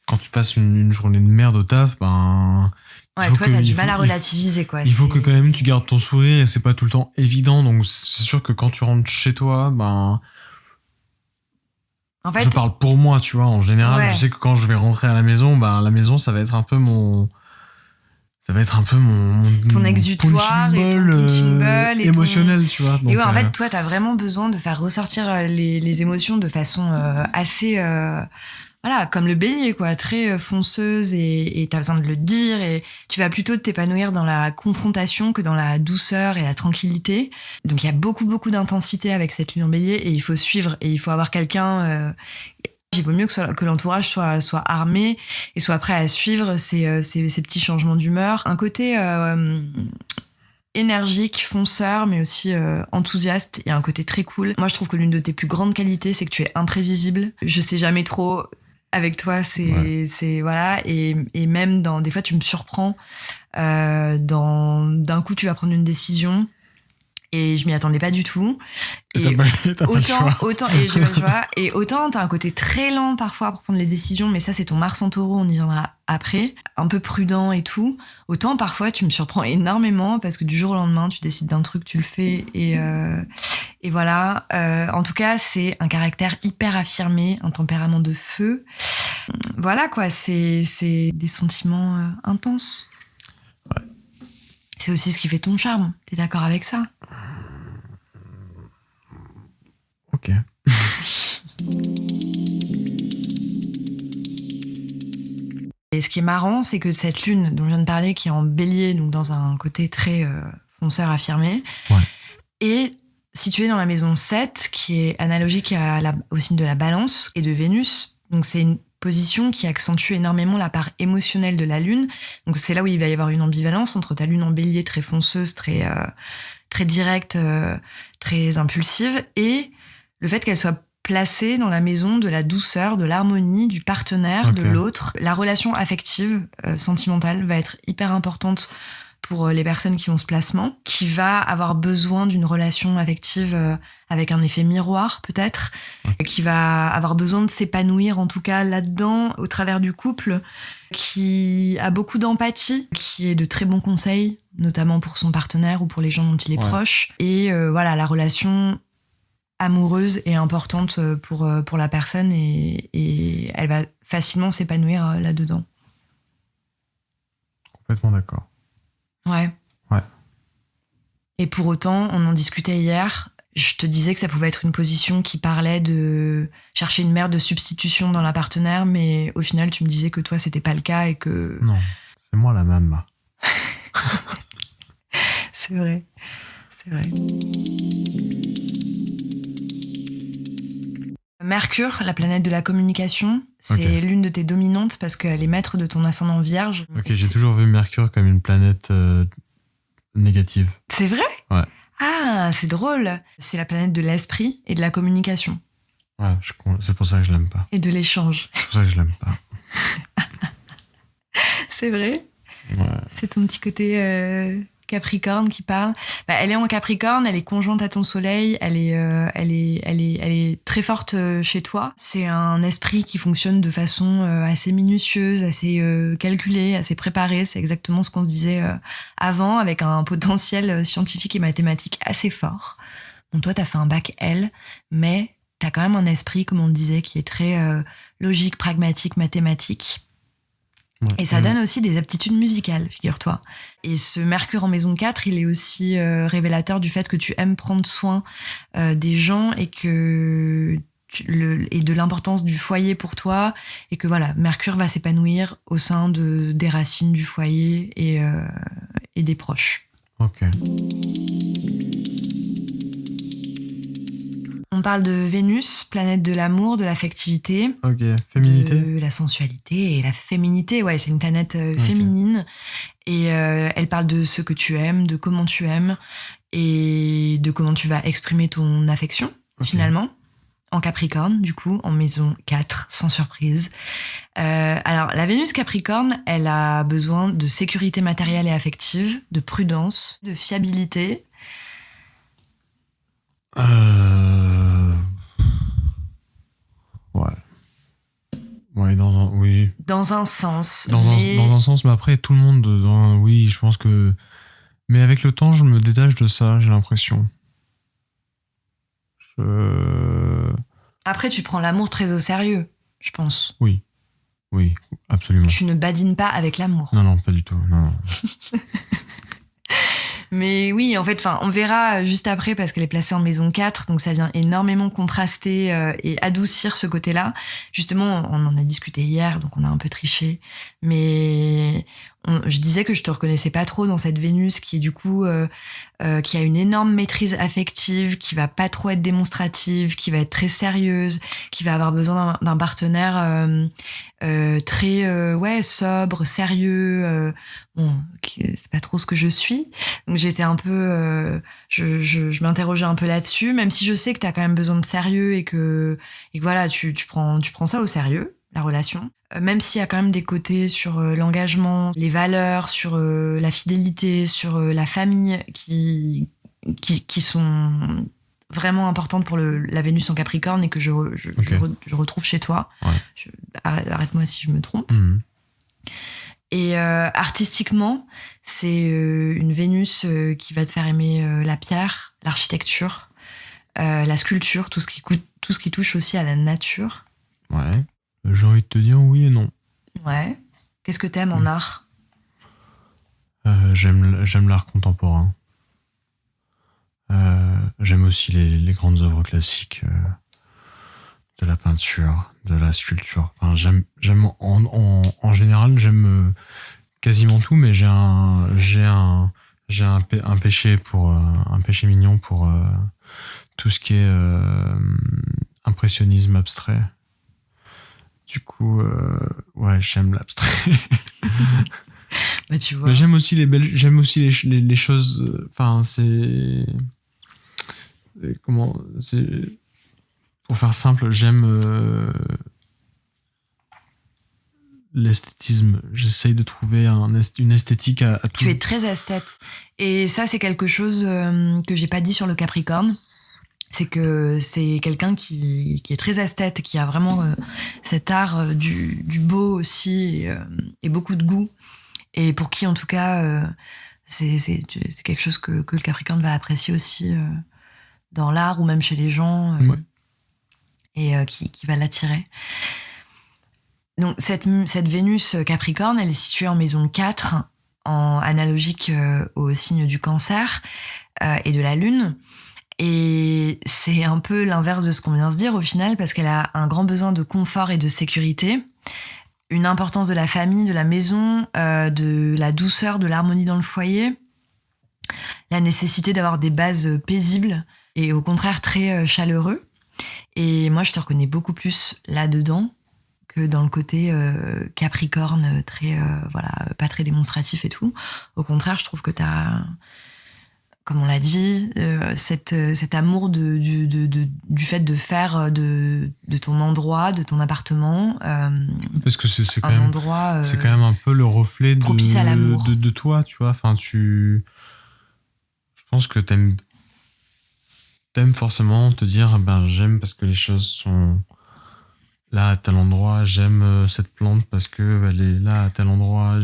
S2: quand tu passes une journée de merde au taf,
S1: ouais, toi, t'as du mal à relativiser, quoi.
S2: Il faut que quand même tu gardes ton sourire et c'est pas tout le temps évident. Donc, c'est sûr que quand tu rentres chez toi, en fait, je parle pour moi, tu vois. En général, je sais que quand je vais rentrer à la maison, la maison, ça va être un peu mon
S1: ton exutoire et ton punching ball et
S2: émotionnel, tu vois. Donc,
S1: et ouais, en fait, toi, t'as vraiment besoin de faire ressortir les émotions de façon assez comme le bélier, quoi, très fonceuse, et t'as besoin de le dire, et tu vas plutôt t'épanouir dans la confrontation que dans la douceur et la tranquillité. Donc il y a beaucoup d'intensité avec cette lune en bélier, et il faut suivre, et il faut avoir quelqu'un. Il vaut mieux que l'entourage soit armé et soit prêt à suivre ces petits changements d'humeur. Un côté énergique, fonceur, mais aussi enthousiaste. Il y a un côté très cool. Moi, je trouve que l'une de tes plus grandes qualités, c'est que tu es imprévisible. Je sais jamais trop. Avec toi, c'est voilà, et même des fois, tu me surprends. D'un coup, tu vas prendre une décision. Et je m'y attendais pas du tout. Et autant t'as un côté très lent parfois pour prendre les décisions, mais ça c'est ton Mars en Taureau, on y viendra après, un peu prudent et tout. Autant parfois tu me surprends énormément parce que du jour au lendemain tu décides d'un truc, tu le fais et voilà. En tout cas c'est un caractère hyper affirmé, un tempérament de feu. Voilà quoi, c'est des sentiments intenses.
S2: Ouais.
S1: C'est aussi ce qui fait ton charme. T'es d'accord avec ça?
S2: Ok.
S1: Et ce qui est marrant, c'est que cette lune dont je viens de parler, qui est en bélier, donc dans un côté très fonceur affirmé, est située dans la maison 7, qui est analogique au signe de la balance et de Vénus. Donc c'est une position qui accentue énormément la part émotionnelle de la lune. Donc c'est là où il va y avoir une ambivalence entre ta lune en bélier très fonceuse, très directe, très impulsive, et le fait qu'elle soit placée dans la maison de la douceur, de l'harmonie, du partenaire, de l'autre. La relation affective, sentimentale, va être hyper importante pour les personnes qui ont ce placement, qui va avoir besoin d'une relation affective avec un effet miroir, peut-être, qui va avoir besoin de s'épanouir, en tout cas là-dedans, au travers du couple, qui a beaucoup d'empathie, qui est de très bons conseils, notamment pour son partenaire ou pour les gens dont il est proche. Et voilà, la relation amoureuse est importante pour la personne et elle va facilement s'épanouir là-dedans.
S2: Complètement d'accord.
S1: Ouais. Et pour autant, on en discutait hier, je te disais que ça pouvait être une position qui parlait de chercher une mère de substitution dans la partenaire, mais au final, tu me disais que toi, c'était pas le cas et que...
S2: Non, c'est moi la même.
S1: C'est vrai. Mercure, la planète de la communication, c'est l'une de tes dominantes parce qu'elle est maître de ton ascendant Vierge.
S2: Ok, j'ai toujours vu Mercure comme une planète négative.
S1: C'est vrai ?
S2: Ouais.
S1: Ah, c'est drôle. C'est la planète de l'esprit et de la communication.
S2: Ouais, c'est pour ça que je l'aime pas.
S1: Et de l'échange.
S2: C'est pour ça que je l'aime pas.
S1: C'est vrai ?
S2: Ouais.
S1: C'est ton petit côté Capricorne qui parle. Bah, elle est en Capricorne, elle est conjointe à ton soleil, elle est très forte chez toi. C'est un esprit qui fonctionne de façon assez minutieuse, assez calculée, assez préparée. C'est exactement ce qu'on se disait avant, avec un potentiel scientifique et mathématique assez fort. Bon, toi, t'as fait un bac L, mais t'as quand même un esprit, comme on le disait, qui est très logique, pragmatique, mathématique.
S2: Ouais.
S1: Et ça donne aussi des aptitudes musicales, figure-toi. Et ce Mercure en maison 4, il est aussi révélateur du fait que tu aimes prendre soin des gens et que et de l'importance du foyer pour toi, et que voilà, Mercure va s'épanouir au sein des racines du foyer et des proches.
S2: Ok.
S1: On parle de Vénus, planète de l'amour, de l'affectivité.
S2: Ok. Féminité.
S1: De la sensualité et la féminité. Ouais, c'est une planète féminine. Et elle parle de ce que tu aimes, de comment tu aimes et de comment tu vas exprimer ton affection, finalement. En Capricorne, du coup, en maison 4, sans surprise. Alors, la Vénus Capricorne, elle a besoin de sécurité matérielle et affective, de prudence, de fiabilité.
S2: Ouais. Ouais, oui.
S1: Dans un sens.
S2: Dans un sens, mais après, tout le monde, oui, je pense que... Mais avec le temps, je me détache de ça, j'ai l'impression.
S1: Après, tu prends l'amour très au sérieux, je pense.
S2: Oui, absolument.
S1: Tu ne badines pas avec l'amour.
S2: Non, pas du tout, non.
S1: Mais oui, en fait, on verra juste après parce qu'elle est placée en maison 4, donc ça vient énormément contraster et adoucir ce côté-là. Justement, on en a discuté hier, donc on a un peu triché. Mais je disais que je te reconnaissais pas trop dans cette Vénus qui, du coup, qui a une énorme maîtrise affective, qui va pas trop être démonstrative, qui va être très sérieuse, qui va avoir besoin d'un partenaire très sobre, sérieux. Bon, c'est pas trop ce que je suis. Donc j'étais un peu, je m'interrogeais un peu là-dessus, même si je sais que t'as quand même besoin de sérieux et que voilà, tu prends ça au sérieux, la relation. Même s'il y a quand même des côtés sur l'engagement, les valeurs, sur la fidélité, sur la famille qui sont vraiment importantes pour la Vénus en Capricorne et que je retrouve chez toi.
S2: Ouais.
S1: Arrête-moi si je me trompe.
S2: Mmh.
S1: Et artistiquement, c'est une Vénus qui va te faire aimer la pierre, l'architecture, la sculpture, tout ce qui touche aussi à la nature.
S2: Ouais. J'ai envie de te dire oui et non.
S1: Ouais. Qu'est-ce que t'aimes en art ?
S2: J'aime l'art contemporain. J'aime aussi les grandes œuvres classiques de la peinture, de la sculpture. Enfin, j'aime en général, j'aime quasiment tout, mais j'ai un péché un péché mignon pour tout ce qui est impressionnisme abstrait. Du coup, ouais, j'aime l'abstrait.
S1: Bah, tu vois.
S2: Mais j'aime aussi les choses. Enfin, c'est pour faire simple, j'aime l'esthétisme. J'essaye de trouver une esthétique à tout.
S1: Tu es très esthète. Et ça, c'est quelque chose que j'ai pas dit sur le Capricorne. C'est que c'est quelqu'un qui est très esthète, qui a vraiment cet art du beau aussi et beaucoup de goût. Et pour qui, en tout cas, c'est quelque chose que le Capricorne va apprécier aussi dans l'art ou même chez les gens
S2: Ouais.
S1: et qui va l'attirer. Donc, cette Vénus Capricorne, elle est située en maison 4, en analogique au signe du Cancer et de la Lune. Et c'est un peu l'inverse de ce qu'on vient de se dire au final, parce qu'elle a un grand besoin de confort et de sécurité, une importance de la famille, de la maison, de la douceur, de l'harmonie dans le foyer, la nécessité d'avoir des bases paisibles et au contraire très chaleureux. Et moi, je te reconnais beaucoup plus là-dedans que dans le côté Capricorne, très, pas très démonstratif et tout. Au contraire, je trouve que t'as, comme on l'a dit, cet amour du fait de faire de ton endroit, de ton appartement,
S2: parce que c'est quand
S1: un
S2: même
S1: endroit
S2: c'est quand même un peu le reflet
S1: propice à l'amour.
S2: de toi, tu vois. Enfin, je pense que t'aimes forcément te dire, ben j'aime parce que les choses sont là à tel endroit, j'aime cette plante parce que elle est là à tel endroit,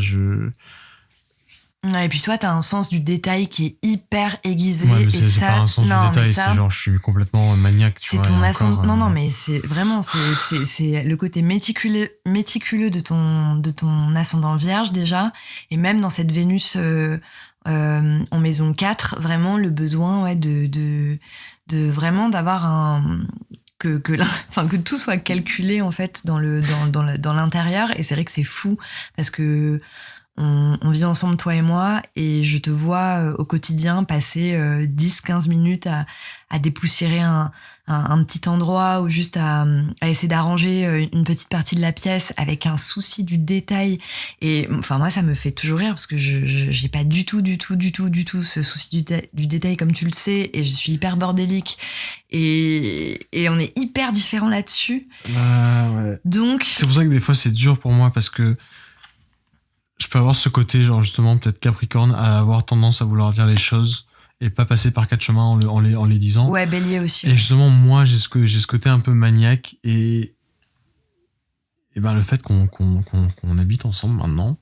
S1: Et puis toi, t'as un sens du détail qui est hyper aiguisé.
S2: Ouais, mais
S1: et
S2: c'est pas un sens du détail, c'est genre je suis complètement maniaque, tu vois.
S1: C'est ton
S2: encore,
S1: Non, mais c'est vraiment, c'est le côté méticuleux de ton ascendant vierge déjà. Et même dans cette Vénus en maison 4, vraiment le besoin de vraiment d'avoir que tout soit calculé en fait dans l'intérieur. Et c'est vrai que c'est fou parce que on vit ensemble, toi et moi, et je te vois au quotidien passer 10-15 minutes à dépoussiérer un petit endroit ou juste à essayer d'arranger une petite partie de la pièce avec un souci du détail. Et enfin, moi, ça me fait toujours rire parce que j'ai pas du tout ce souci du détail comme tu le sais, et je suis hyper bordélique. Et on est hyper différents là-dessus.
S2: Ouais.
S1: Donc...
S2: C'est pour ça que des fois, c'est dur pour moi parce que je peux avoir ce côté, genre justement, peut-être Capricorne, à avoir tendance à vouloir dire les choses et pas passer par 4 chemins en les disant.
S1: Ouais, Bélier aussi.
S2: Et justement, moi, j'ai ce côté un peu maniaque et ben, le fait qu'on habite ensemble maintenant,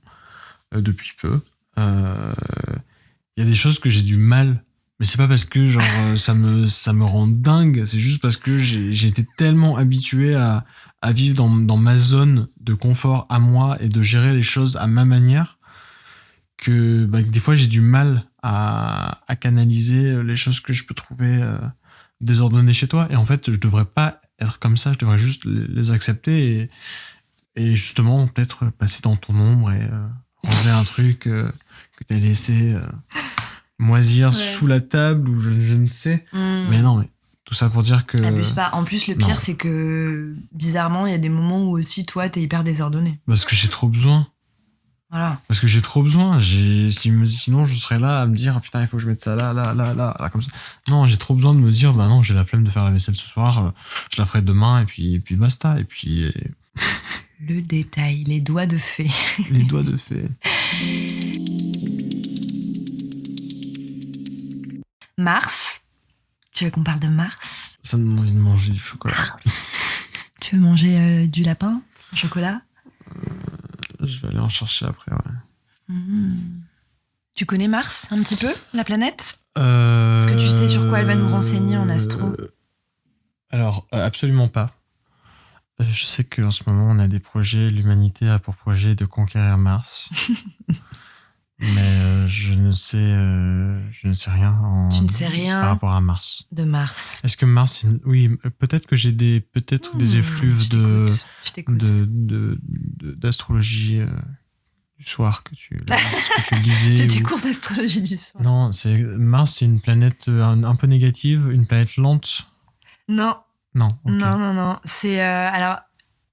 S2: depuis peu, il y a des choses que j'ai du mal. Mais c'est pas parce que genre ça me rend dingue, c'est juste parce que j'ai été tellement habitué à vivre dans ma zone de confort à moi et de gérer les choses à ma manière que des fois j'ai du mal à canaliser les choses que je peux trouver désordonnées chez toi. Et en fait, je devrais pas être comme ça, je devrais juste les accepter et justement peut-être passer dans ton ombre et ranger un truc que t'as laissé moisir sous la table ou je ne sais. Mais non, mais tout ça pour dire que...
S1: Abuse pas. En plus, le pire, c'est que bizarrement, il y a des moments où aussi toi, t'es hyper désordonné.
S2: Parce que j'ai trop besoin.
S1: Voilà.
S2: Parce que j'ai trop besoin. Sinon, je serais là à me dire, putain, il faut que je mette ça là, comme ça. Non, j'ai trop besoin de me dire, non, j'ai la flemme de faire la vaisselle ce soir, je la ferai demain, et puis basta. Et puis...
S1: Le détail, les doigts de fée.
S2: Les doigts de fée.
S1: Mars. Tu veux qu'on parle de Mars ?
S2: Ça me donne envie de manger du chocolat.
S1: Mars. Tu veux manger du lapin ? Du chocolat ?
S2: Je vais aller en chercher après, ouais.
S1: Tu connais Mars un petit peu, la planète ? Est-ce que tu sais sur quoi elle va nous renseigner en astro ?
S2: Alors, absolument pas. Je sais qu'en ce moment, on a des projets, l'humanité a pour projet de conquérir Mars. Mais je ne sais rien
S1: tu ne sais rien
S2: par rapport à Mars.
S1: De Mars.
S2: Est-ce que Mars, oui, peut-être que j'ai des effluves d'astrologie du soir que tu lisais.
S1: J'ai des cours d'astrologie du soir.
S2: Non, Mars, c'est une planète un peu négative, une planète lente.
S1: Non.
S2: Non. Okay.
S1: Non. C'est alors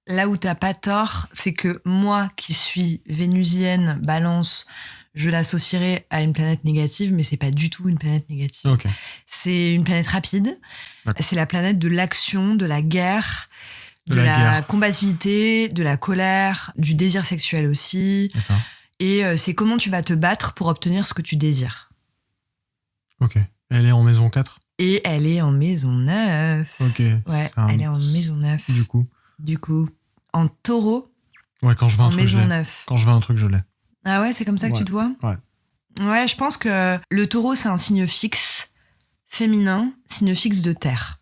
S1: là où t'as pas tort, c'est que moi qui suis vénusienne, Balance, je l'associerais à une planète négative, mais c'est pas du tout une planète négative.
S2: Okay.
S1: C'est une planète rapide. D'accord. C'est la planète de l'action, de la guerre, de la combativité, de la colère, du désir sexuel aussi.
S2: D'accord.
S1: Et c'est comment tu vas te battre pour obtenir ce que tu désires.
S2: Ok. Elle est en maison 4 ?
S1: Et elle est en maison 9.
S2: Ok.
S1: Ouais, elle est en maison 9. Du coup. En taureau.
S2: Ouais, quand je veux un truc,
S1: maison
S2: je l'ai.
S1: 9.
S2: Quand je veux un truc, je l'ai.
S1: Ah ouais, c'est comme ça que tu te vois ?
S2: Ouais.
S1: Ouais, je pense que le taureau, c'est un signe fixe, féminin, signe fixe de terre.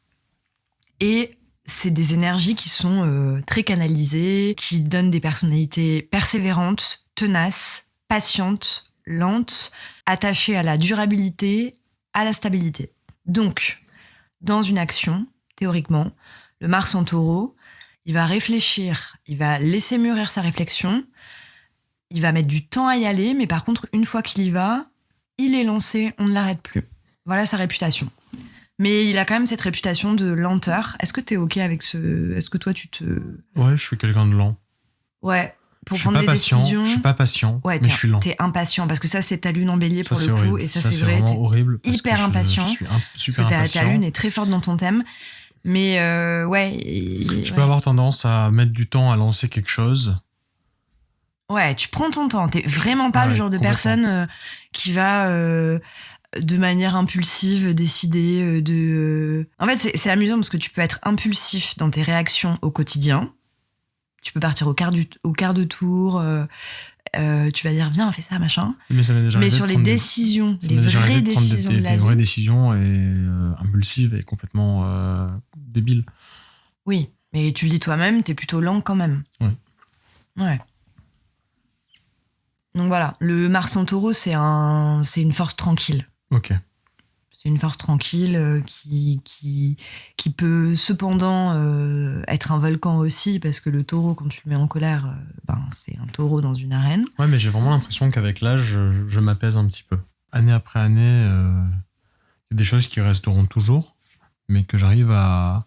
S1: Et c'est des énergies qui sont très canalisées, qui donnent des personnalités persévérantes, tenaces, patientes, lentes, attachées à la durabilité, à la stabilité. Donc, dans une action, théoriquement, le Mars en taureau, il va réfléchir, il va laisser mûrir sa réflexion, il va mettre du temps à y aller, mais par contre, une fois qu'il y va, il est lancé, on ne l'arrête plus. Voilà sa réputation. Mais il a quand même cette réputation de lenteur. Est-ce que t'es OK avec ce... Est-ce que toi, tu te...
S2: Ouais, je suis quelqu'un de lent.
S1: Ouais, pour
S2: Je suis
S1: prendre
S2: pas
S1: des
S2: patient,
S1: décisions.
S2: je suis pas patient,
S1: Ouais,
S2: mais je suis lent.
S1: t'es impatient parce que ça, c'est ta lune en bélier pour
S2: Ça,
S1: le
S2: c'est
S1: coup.
S2: horrible.
S1: Et ça,
S2: Ça,
S1: c'est
S2: c'est
S1: vrai.
S2: vraiment
S1: T'es
S2: horrible parce
S1: hyper
S2: que
S1: impatient.
S2: je suis super
S1: Parce que ta
S2: impatient.
S1: lune est très forte dans ton thème. Mais ouais.
S2: Je peux avoir tendance à mettre du temps à lancer quelque chose.
S1: Ouais, tu prends ton temps. T'es vraiment pas le genre de personne qui va de manière impulsive décider de. En fait, c'est amusant parce que tu peux être impulsif dans tes réactions au quotidien. Tu peux partir au quart de tour. Tu vas dire viens, fais ça, machin.
S2: Mais ça m'est déjà arrivé
S1: sur les décisions, les vraies décisions de la vie.
S2: Des vraies décisions et impulsives et complètement débiles.
S1: Oui, mais tu le dis toi-même, t'es plutôt lent quand même. Ouais. Donc voilà, le Mars en Taureau, c'est une force tranquille.
S2: Ok.
S1: C'est une force tranquille qui peut cependant être un volcan aussi, parce que le taureau, quand tu le mets en colère, c'est un taureau dans une arène.
S2: Ouais, mais j'ai vraiment l'impression qu'avec l'âge, je m'apaise un petit peu. Année après année, il y a des choses qui resteront toujours, mais que j'arrive à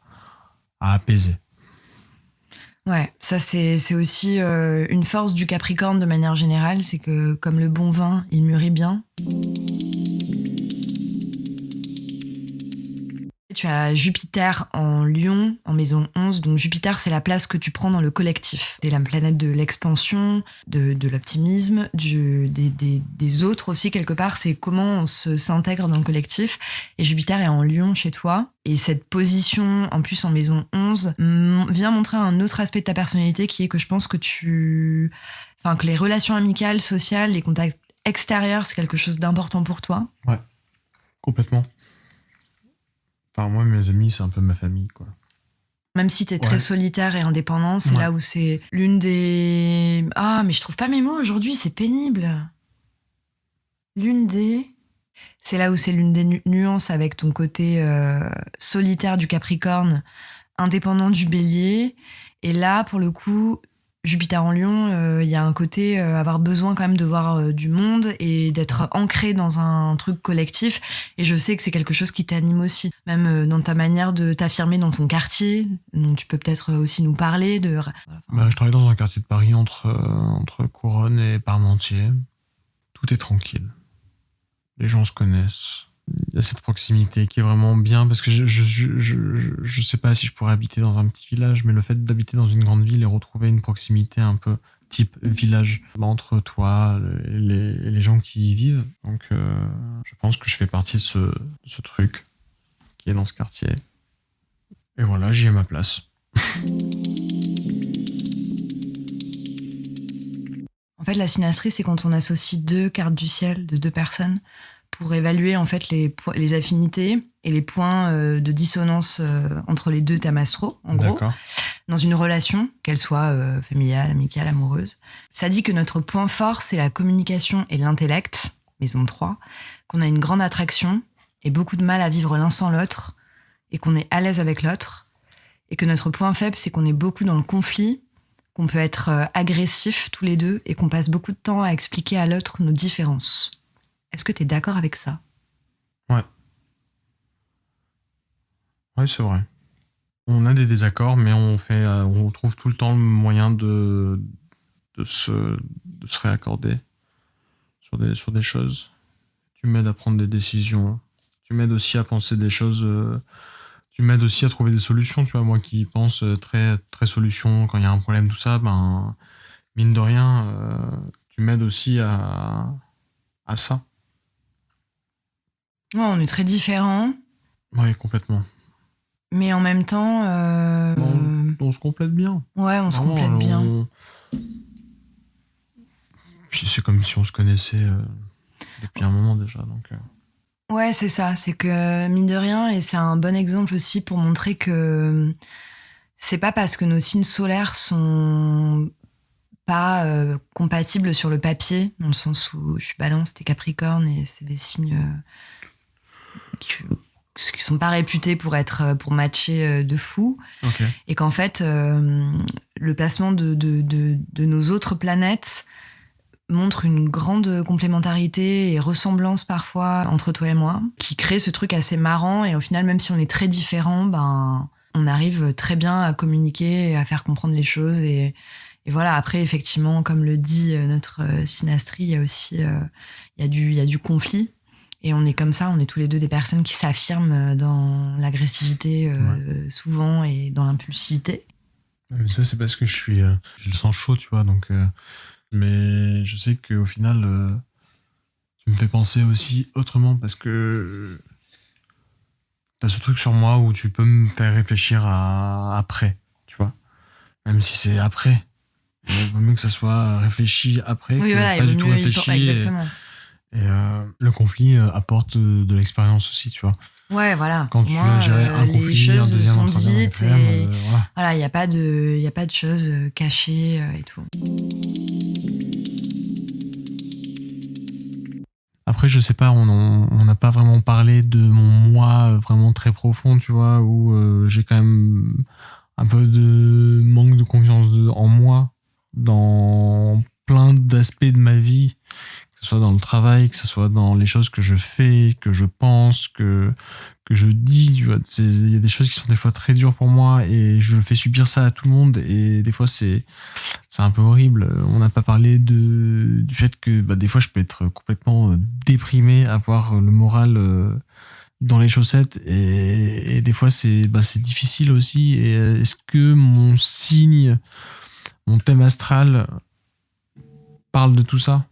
S2: apaiser.
S1: Ouais, ça c'est aussi une force du Capricorne de manière générale, c'est que comme le bon vin, il mûrit bien. Tu as Jupiter en Lion, en maison 11. Donc Jupiter, c'est la place que tu prends dans le collectif. C'est la planète de l'expansion, de l'optimisme, des autres aussi, quelque part. C'est comment on s'intègre dans le collectif. Et Jupiter est en Lion chez toi. Et cette position, en plus en maison 11, vient montrer un autre aspect de ta personnalité qui est que je pense que que les relations amicales, sociales, les contacts extérieurs, c'est quelque chose d'important pour toi.
S2: Ouais, complètement. Enfin, moi, mes amis, c'est un peu ma famille, quoi.
S1: Même si t'es très solitaire et indépendant, c'est là où c'est l'une des... Ah, mais je trouve pas mes mots aujourd'hui, c'est pénible. C'est là où c'est l'une des nuances avec ton côté solitaire du Capricorne, indépendant du Bélier. Et là, pour le coup, Jupiter en Lion, il y a un côté avoir besoin quand même de voir du monde et d'être ancré dans un truc collectif. Et je sais que c'est quelque chose qui t'anime aussi, même dans ta manière de t'affirmer dans ton quartier. Donc tu peux peut-être aussi nous parler de...
S2: Je travaille dans un quartier de Paris entre Couronne et Parmentier. Tout est tranquille. Les gens se connaissent. Il y a cette proximité qui est vraiment bien parce que je sais pas si je pourrais habiter dans un petit village, mais le fait d'habiter dans une grande ville et retrouver une proximité un peu type village entre toi et les gens qui y vivent. Donc je pense que je fais partie de ce truc qui est dans ce quartier. Et voilà, j'y ai ma place.
S1: En fait, la synastrie, c'est quand on associe deux cartes du ciel de deux personnes pour évaluer en fait les affinités et les points de dissonance entre les deux thèmes astraux, en gros, dans une relation, qu'elle soit familiale, amicale, amoureuse. Ça dit que notre point fort, c'est la communication et l'intellect, maison 3, qu'on a une grande attraction et beaucoup de mal à vivre l'un sans l'autre, et qu'on est à l'aise avec l'autre, et que notre point faible, c'est qu'on est beaucoup dans le conflit, qu'on peut être agressif tous les deux, et qu'on passe beaucoup de temps à expliquer à l'autre nos différences. Est-ce que tu es d'accord avec ça ?
S2: Ouais. Ouais, c'est vrai. On a des désaccords, mais on trouve tout le temps le moyen de se réaccorder sur des choses. Tu m'aides à prendre des décisions. Tu m'aides aussi à penser des choses. Tu m'aides aussi à trouver des solutions. Tu vois, moi qui pense très, très solution quand il y a un problème, tout ça, mine de rien, tu m'aides aussi à ça.
S1: Ouais, on est très différents.
S2: Oui, complètement.
S1: Mais en même temps...
S2: on se complète bien.
S1: Ouais, on se complète bien.
S2: Puis c'est comme si on se connaissait depuis un moment déjà. Donc,
S1: Ouais, c'est ça. C'est que, mine de rien, et c'est un bon exemple aussi pour montrer que c'est pas parce que nos signes solaires sont pas compatibles sur le papier, dans le sens où je suis Balance, t'es Capricorne, et c'est des signes... qui sont pas réputés pour matcher de fou.
S2: Okay.
S1: Et qu'en fait, le placement de nos autres planètes montre une grande complémentarité et ressemblance parfois entre toi et moi, qui crée ce truc assez marrant. Et au final, même si on est très différents, on arrive très bien à communiquer et à faire comprendre les choses et voilà, après, effectivement, comme le dit notre Synastrie, il y a aussi il y a du conflit. Et on est comme ça, on est tous les deux des personnes qui s'affirment dans l'agressivité souvent et dans l'impulsivité.
S2: Mais ça, c'est parce que j'ai le sang chaud, tu vois, donc... mais je sais qu'au final, tu me fais penser aussi autrement parce que t'as ce truc sur moi où tu peux me faire réfléchir à après, tu vois. Même si c'est après. Il vaut mieux que ça soit réfléchi après que pas du tout réfléchi.
S1: Exactement.
S2: Et le conflit apporte de l'expérience aussi, tu vois.
S1: Ouais, voilà.
S2: Quand tu as géré un conflit,
S1: les choses
S2: un deuxième,
S1: sont
S2: un troisième,
S1: dites et voilà, il y a pas de choses cachées et tout.
S2: Après, je sais pas, on n'a pas vraiment parlé de mon moi vraiment très profond, tu vois, où j'ai quand même un peu de manque de confiance en moi dans plein d'aspects de ma vie, que ce soit dans le travail, que ce soit dans les choses que je fais, que je pense, que je dis, tu vois. Il y a des choses qui sont des fois très dures pour moi et je fais subir ça à tout le monde et des fois c'est un peu horrible. On n'a pas parlé du fait que des fois je peux être complètement déprimé, avoir le moral dans les chaussettes et des fois c'est difficile aussi. Et est-ce que mon signe, mon thème astral parle de tout ça?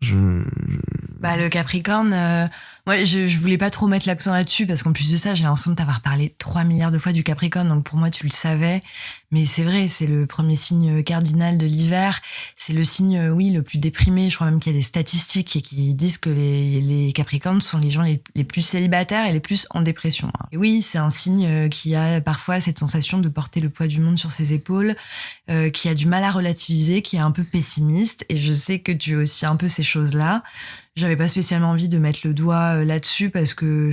S1: Le Capricorne, moi je voulais pas trop mettre l'accent là-dessus parce qu'en plus de ça j'ai l'impression de t'avoir parlé 3 milliards de fois du Capricorne, donc pour moi tu le savais, mais c'est vrai, c'est le premier signe cardinal de l'hiver, c'est le signe le plus déprimé. Je crois même qu'il y a des statistiques qui disent que les Capricornes sont les gens les plus célibataires et les plus en dépression. Et oui, c'est un signe qui a parfois cette sensation de porter le poids du monde sur ses épaules, qui a du mal à relativiser, qui est un peu pessimiste, et je sais que tu as aussi un peu ces choses-là. J'avais pas spécialement envie de mettre le doigt là-dessus parce que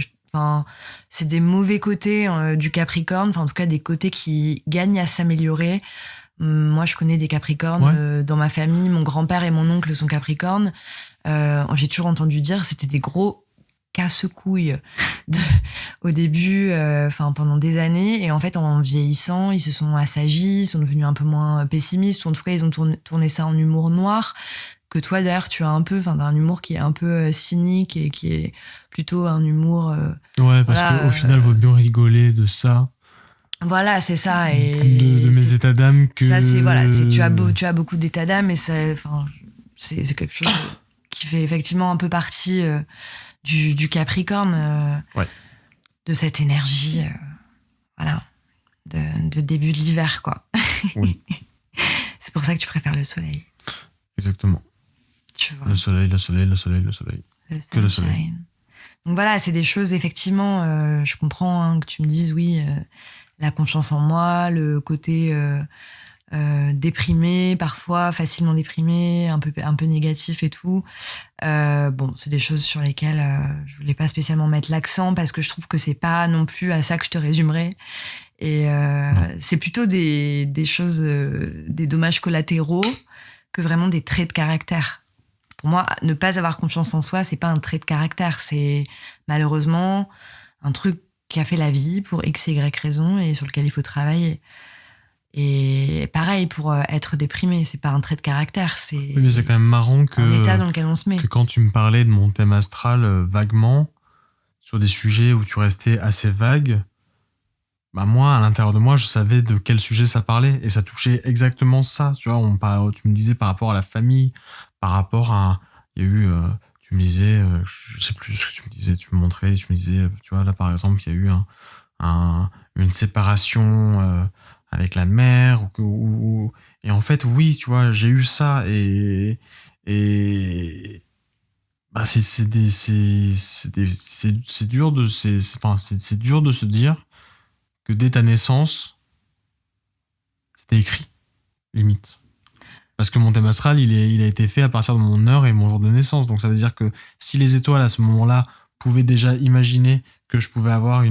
S1: c'est des mauvais côtés du Capricorne, en tout cas des côtés qui gagnent à s'améliorer. Moi, je connais des Capricornes dans ma famille. Mon grand-père et mon oncle sont Capricornes. J'ai toujours entendu dire c'était des gros casse-couilles au début, pendant des années. Et en fait, en vieillissant, ils se sont assagis, ils sont devenus un peu moins pessimistes, ou en tout cas, ils ont tourné ça en humour noir. Que toi, d'ailleurs, tu as un peu, un humour qui est un peu cynique et qui est plutôt un humour...
S2: parce qu'au final, il vaut mieux rigoler de ça.
S1: Voilà, c'est ça. Et
S2: de mes états d'âme que...
S1: Ça, tu as beaucoup d'états d'âme et c'est quelque chose qui fait effectivement un peu partie du Capricorne, de cette énergie, de début de l'hiver, quoi.
S2: Oui.
S1: C'est pour ça que tu préfères le soleil.
S2: Exactement.
S1: Tu vois.
S2: Le soleil. Que le soleil.
S1: Donc voilà, c'est des choses, effectivement, je comprends que tu me dises, la confiance en moi, le côté déprimé, parfois facilement déprimé, un peu négatif et tout. C'est des choses sur lesquelles je voulais pas spécialement mettre l'accent parce que je trouve que c'est pas non plus à ça que je te résumerai. Et c'est plutôt des choses, des dommages collatéraux que vraiment des traits de caractère. Pour moi, ne pas avoir confiance en soi, c'est pas un trait de caractère, c'est malheureusement un truc qui a fait la vie pour X et Y raison et sur lequel il faut travailler. Et pareil pour être déprimé, c'est pas un trait de caractère, c'est...
S2: Oui, mais c'est quand même marrant
S1: un état dans lequel on se met.
S2: Que quand tu me parlais de mon thème astral vaguement, sur des sujets où tu restais assez vague, moi, à l'intérieur de moi, je savais de quel sujet ça parlait et ça touchait exactement ça. Tu vois, tu me disais par rapport à la famille, par rapport à... Il y a eu... tu me disais... je sais plus ce que tu me disais. Tu me montrais, tu me disais... Tu vois, là, par exemple, il y a eu une séparation avec la mère. Et en fait, oui, tu vois, j'ai eu ça et c'est dur de... C'est dur de se dire que dès ta naissance, c'était écrit, limite. Parce que mon thème astral, il a été fait à partir de mon heure et mon jour de naissance. Donc ça veut dire que si les étoiles, à ce moment-là, pouvaient déjà imaginer que je pouvais avoir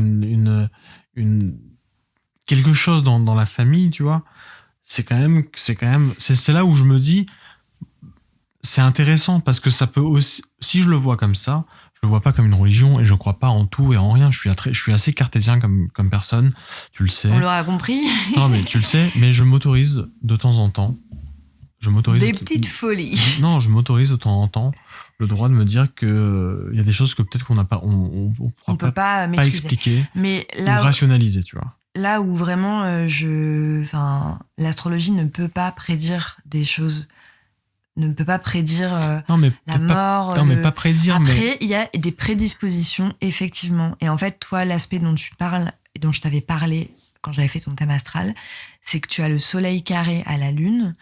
S2: quelque chose dans la famille, tu vois, c'est là où je me dis, c'est intéressant parce que ça peut aussi, si je le vois comme ça, je le vois pas comme une religion et je crois pas en tout et en rien. Je suis assez cartésien comme personne, tu le sais.
S1: On l'aura compris.
S2: Non, mais tu le sais, mais je m'autorise de temps en temps je m'autorise...
S1: Des petites folies.
S2: Non, je m'autorise de temps en temps le droit de me dire que y a des choses que peut-être qu'on n'a pas... On
S1: peut pas
S2: expliquer
S1: mais
S2: ou rationaliser, tu vois.
S1: Là où vraiment, l'astrologie ne peut pas prédire des choses, ne peut pas prédire la mort.
S2: Non, mais pas prédire.
S1: Après, il y a des prédispositions, effectivement. Et en fait, toi, l'aspect dont tu parles, et dont je t'avais parlé quand j'avais fait ton thème astral, c'est que tu as le soleil carré à la lune.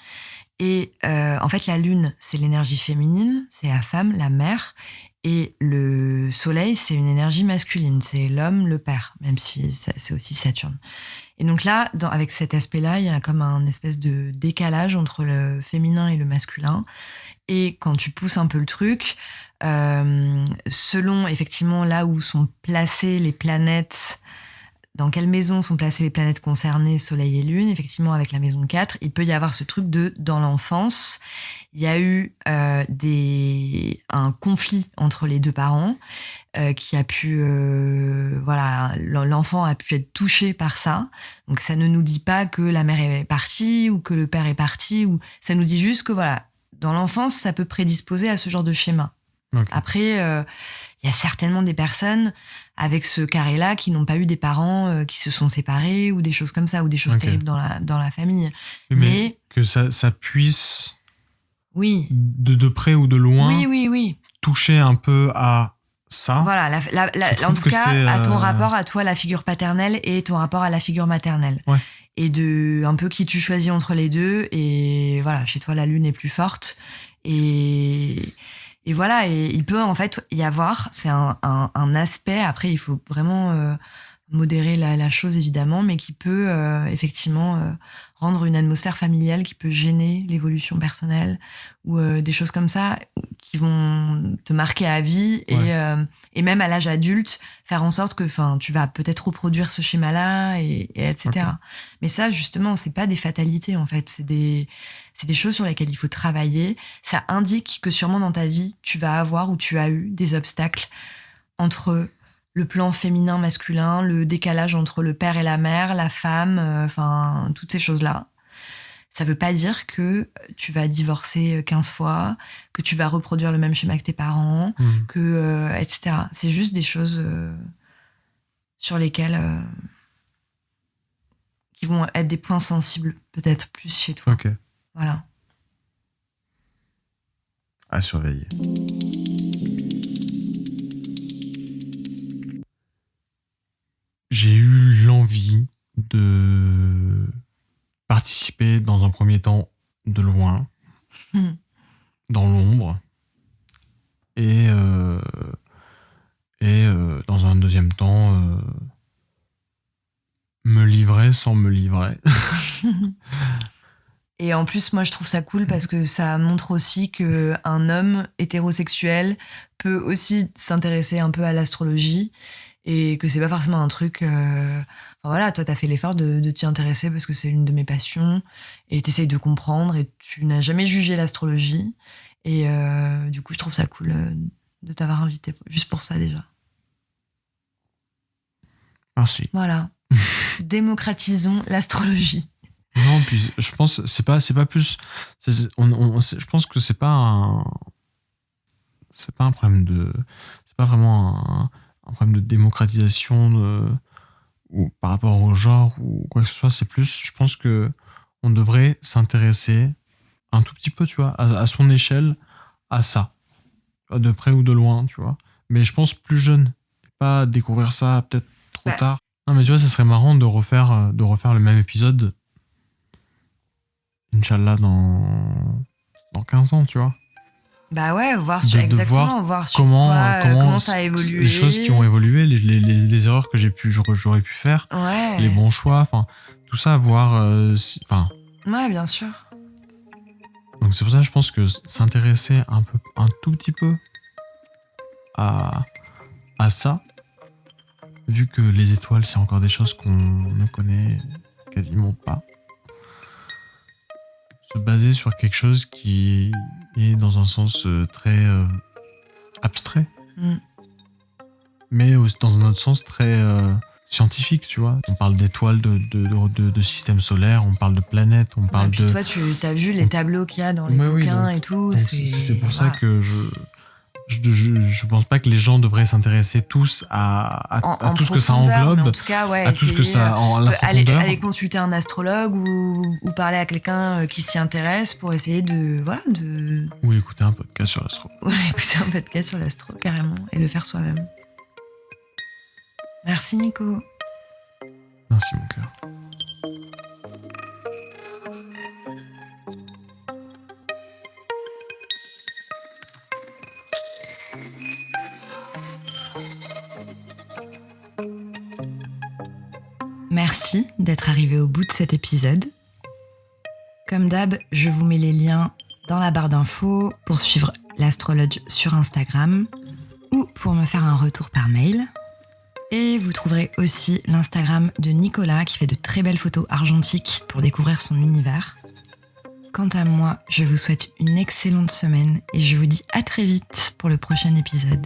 S1: Et en fait, la lune, c'est l'énergie féminine, c'est la femme, la mère. Et le soleil, c'est une énergie masculine, c'est l'homme, le père, même si c'est aussi Saturne. Et donc là, avec cet aspect-là, il y a comme un espèce de décalage entre le féminin et le masculin. Et quand tu pousses un peu le truc, selon effectivement là où sont placées les planètes, dans quelle maison sont placées les planètes concernées, Soleil et Lune, effectivement avec la maison 4, il peut y avoir ce truc dans l'enfance, il y a eu un conflit entre les deux parents qui a pu... l'enfant a pu être touché par ça. Donc ça ne nous dit pas que la mère est partie ou que le père est parti, ou ça nous dit juste que dans l'enfance, ça peut prédisposer à ce genre de schéma. Okay. Après, il y a certainement des personnes avec ce carré-là qui n'ont pas eu des parents qui se sont séparés ou des choses comme ça, ou des choses terribles dans la famille.
S2: Mais que ça puisse,
S1: oui,
S2: de près ou de loin,
S1: oui,
S2: toucher un peu à ça.
S1: Voilà, en tout cas, à ton rapport à toi, la figure paternelle, et ton rapport à la figure maternelle.
S2: Ouais.
S1: Et de un peu qui tu choisis entre les deux. Et voilà, chez toi, la lune est plus forte. Et voilà, et il peut en fait y avoir, c'est un aspect, après il faut vraiment modérer la chose évidemment, mais qui peut effectivement rendre une atmosphère familiale qui peut gêner l'évolution personnelle, ou des choses comme ça qui vont te marquer à vie, et même à l'âge adulte, faire en sorte que tu vas peut-être reproduire ce schéma-là, et etc. Okay. Mais ça, justement, c'est pas des fatalités en fait, c'est des choses sur lesquelles il faut travailler. Ça indique que sûrement dans ta vie, tu vas avoir ou tu as eu des obstacles entre le plan féminin-masculin, le décalage entre le père et la mère, la femme, toutes ces choses-là. Ça veut pas dire que tu vas divorcer 15 fois, que tu vas reproduire le même schéma que tes parents, etc. C'est juste des choses sur lesquelles... qui vont être des points sensibles, peut-être plus chez toi.
S2: Ok.
S1: Voilà.
S2: À surveiller. J'ai eu l'envie de participer dans un premier temps de loin, dans l'ombre, et dans un deuxième temps me livrer sans me livrer.
S1: Et en plus, moi, je trouve ça cool parce que ça montre aussi qu'un homme hétérosexuel peut aussi s'intéresser un peu à l'astrologie, et que c'est pas forcément un truc... voilà, toi, t'as fait l'effort de t'y intéresser parce que c'est l'une de mes passions, et t'essayes de comprendre, et tu n'as jamais jugé l'astrologie. Et du coup, je trouve ça cool de t'avoir invité, juste pour ça, déjà.
S2: Merci.
S1: Voilà. Démocratisons l'astrologie.
S2: Non, puis je pense c'est pas plus. Je pense que c'est pas un problème de. C'est pas vraiment un problème de démocratisation ou par rapport au genre ou quoi que ce soit. C'est plus, je pense que on devrait s'intéresser un tout petit peu, tu vois, à son échelle, à ça, de près ou de loin, tu vois. Mais je pense plus jeune, pas découvrir ça peut-être trop tard. Non, mais tu vois, ça serait marrant de refaire le même épisode. Inch'Allah dans 15 ans, tu vois.
S1: Bah ouais, voir sur comment ça a évolué.
S2: Les choses qui ont évolué, les erreurs que j'aurais pu faire, les bons choix, enfin, tout ça, voir...
S1: ouais, bien sûr.
S2: Donc c'est pour ça que je pense que s'intéresser un tout petit peu à ça, vu que les étoiles, c'est encore des choses qu'on ne connaît quasiment pas. Se baser sur quelque chose qui est dans un sens très abstrait, mais aussi dans un autre sens très scientifique, tu vois. On parle d'étoiles, de systèmes solaires, on parle de planètes, on parle
S1: puis
S2: de...
S1: toi, tu as vu les tableaux qu'il y a dans les bouquins et tout.
S2: Donc c'est pour ça que je pense pas que les gens devraient s'intéresser tous à tout ce que ça englobe,
S1: en tout cas,
S2: à tout ce que ça en la profondeur.
S1: Aller consulter un astrologue ou parler à quelqu'un qui s'y intéresse pour essayer de
S2: ou écouter un podcast sur l'astro.
S1: Ouais, écouter un podcast sur l'astro carrément et le faire soi-même. Merci Nico.
S2: Merci mon cœur.
S1: Merci d'être arrivé au bout de cet épisode. Comme d'hab, je vous mets les liens dans la barre d'infos pour suivre l'Astrologue sur Instagram ou pour me faire un retour par mail. Et vous trouverez aussi l'Instagram de Nicolas qui fait de très belles photos argentiques pour découvrir son univers. Quant à moi, je vous souhaite une excellente semaine et je vous dis à très vite pour le prochain épisode.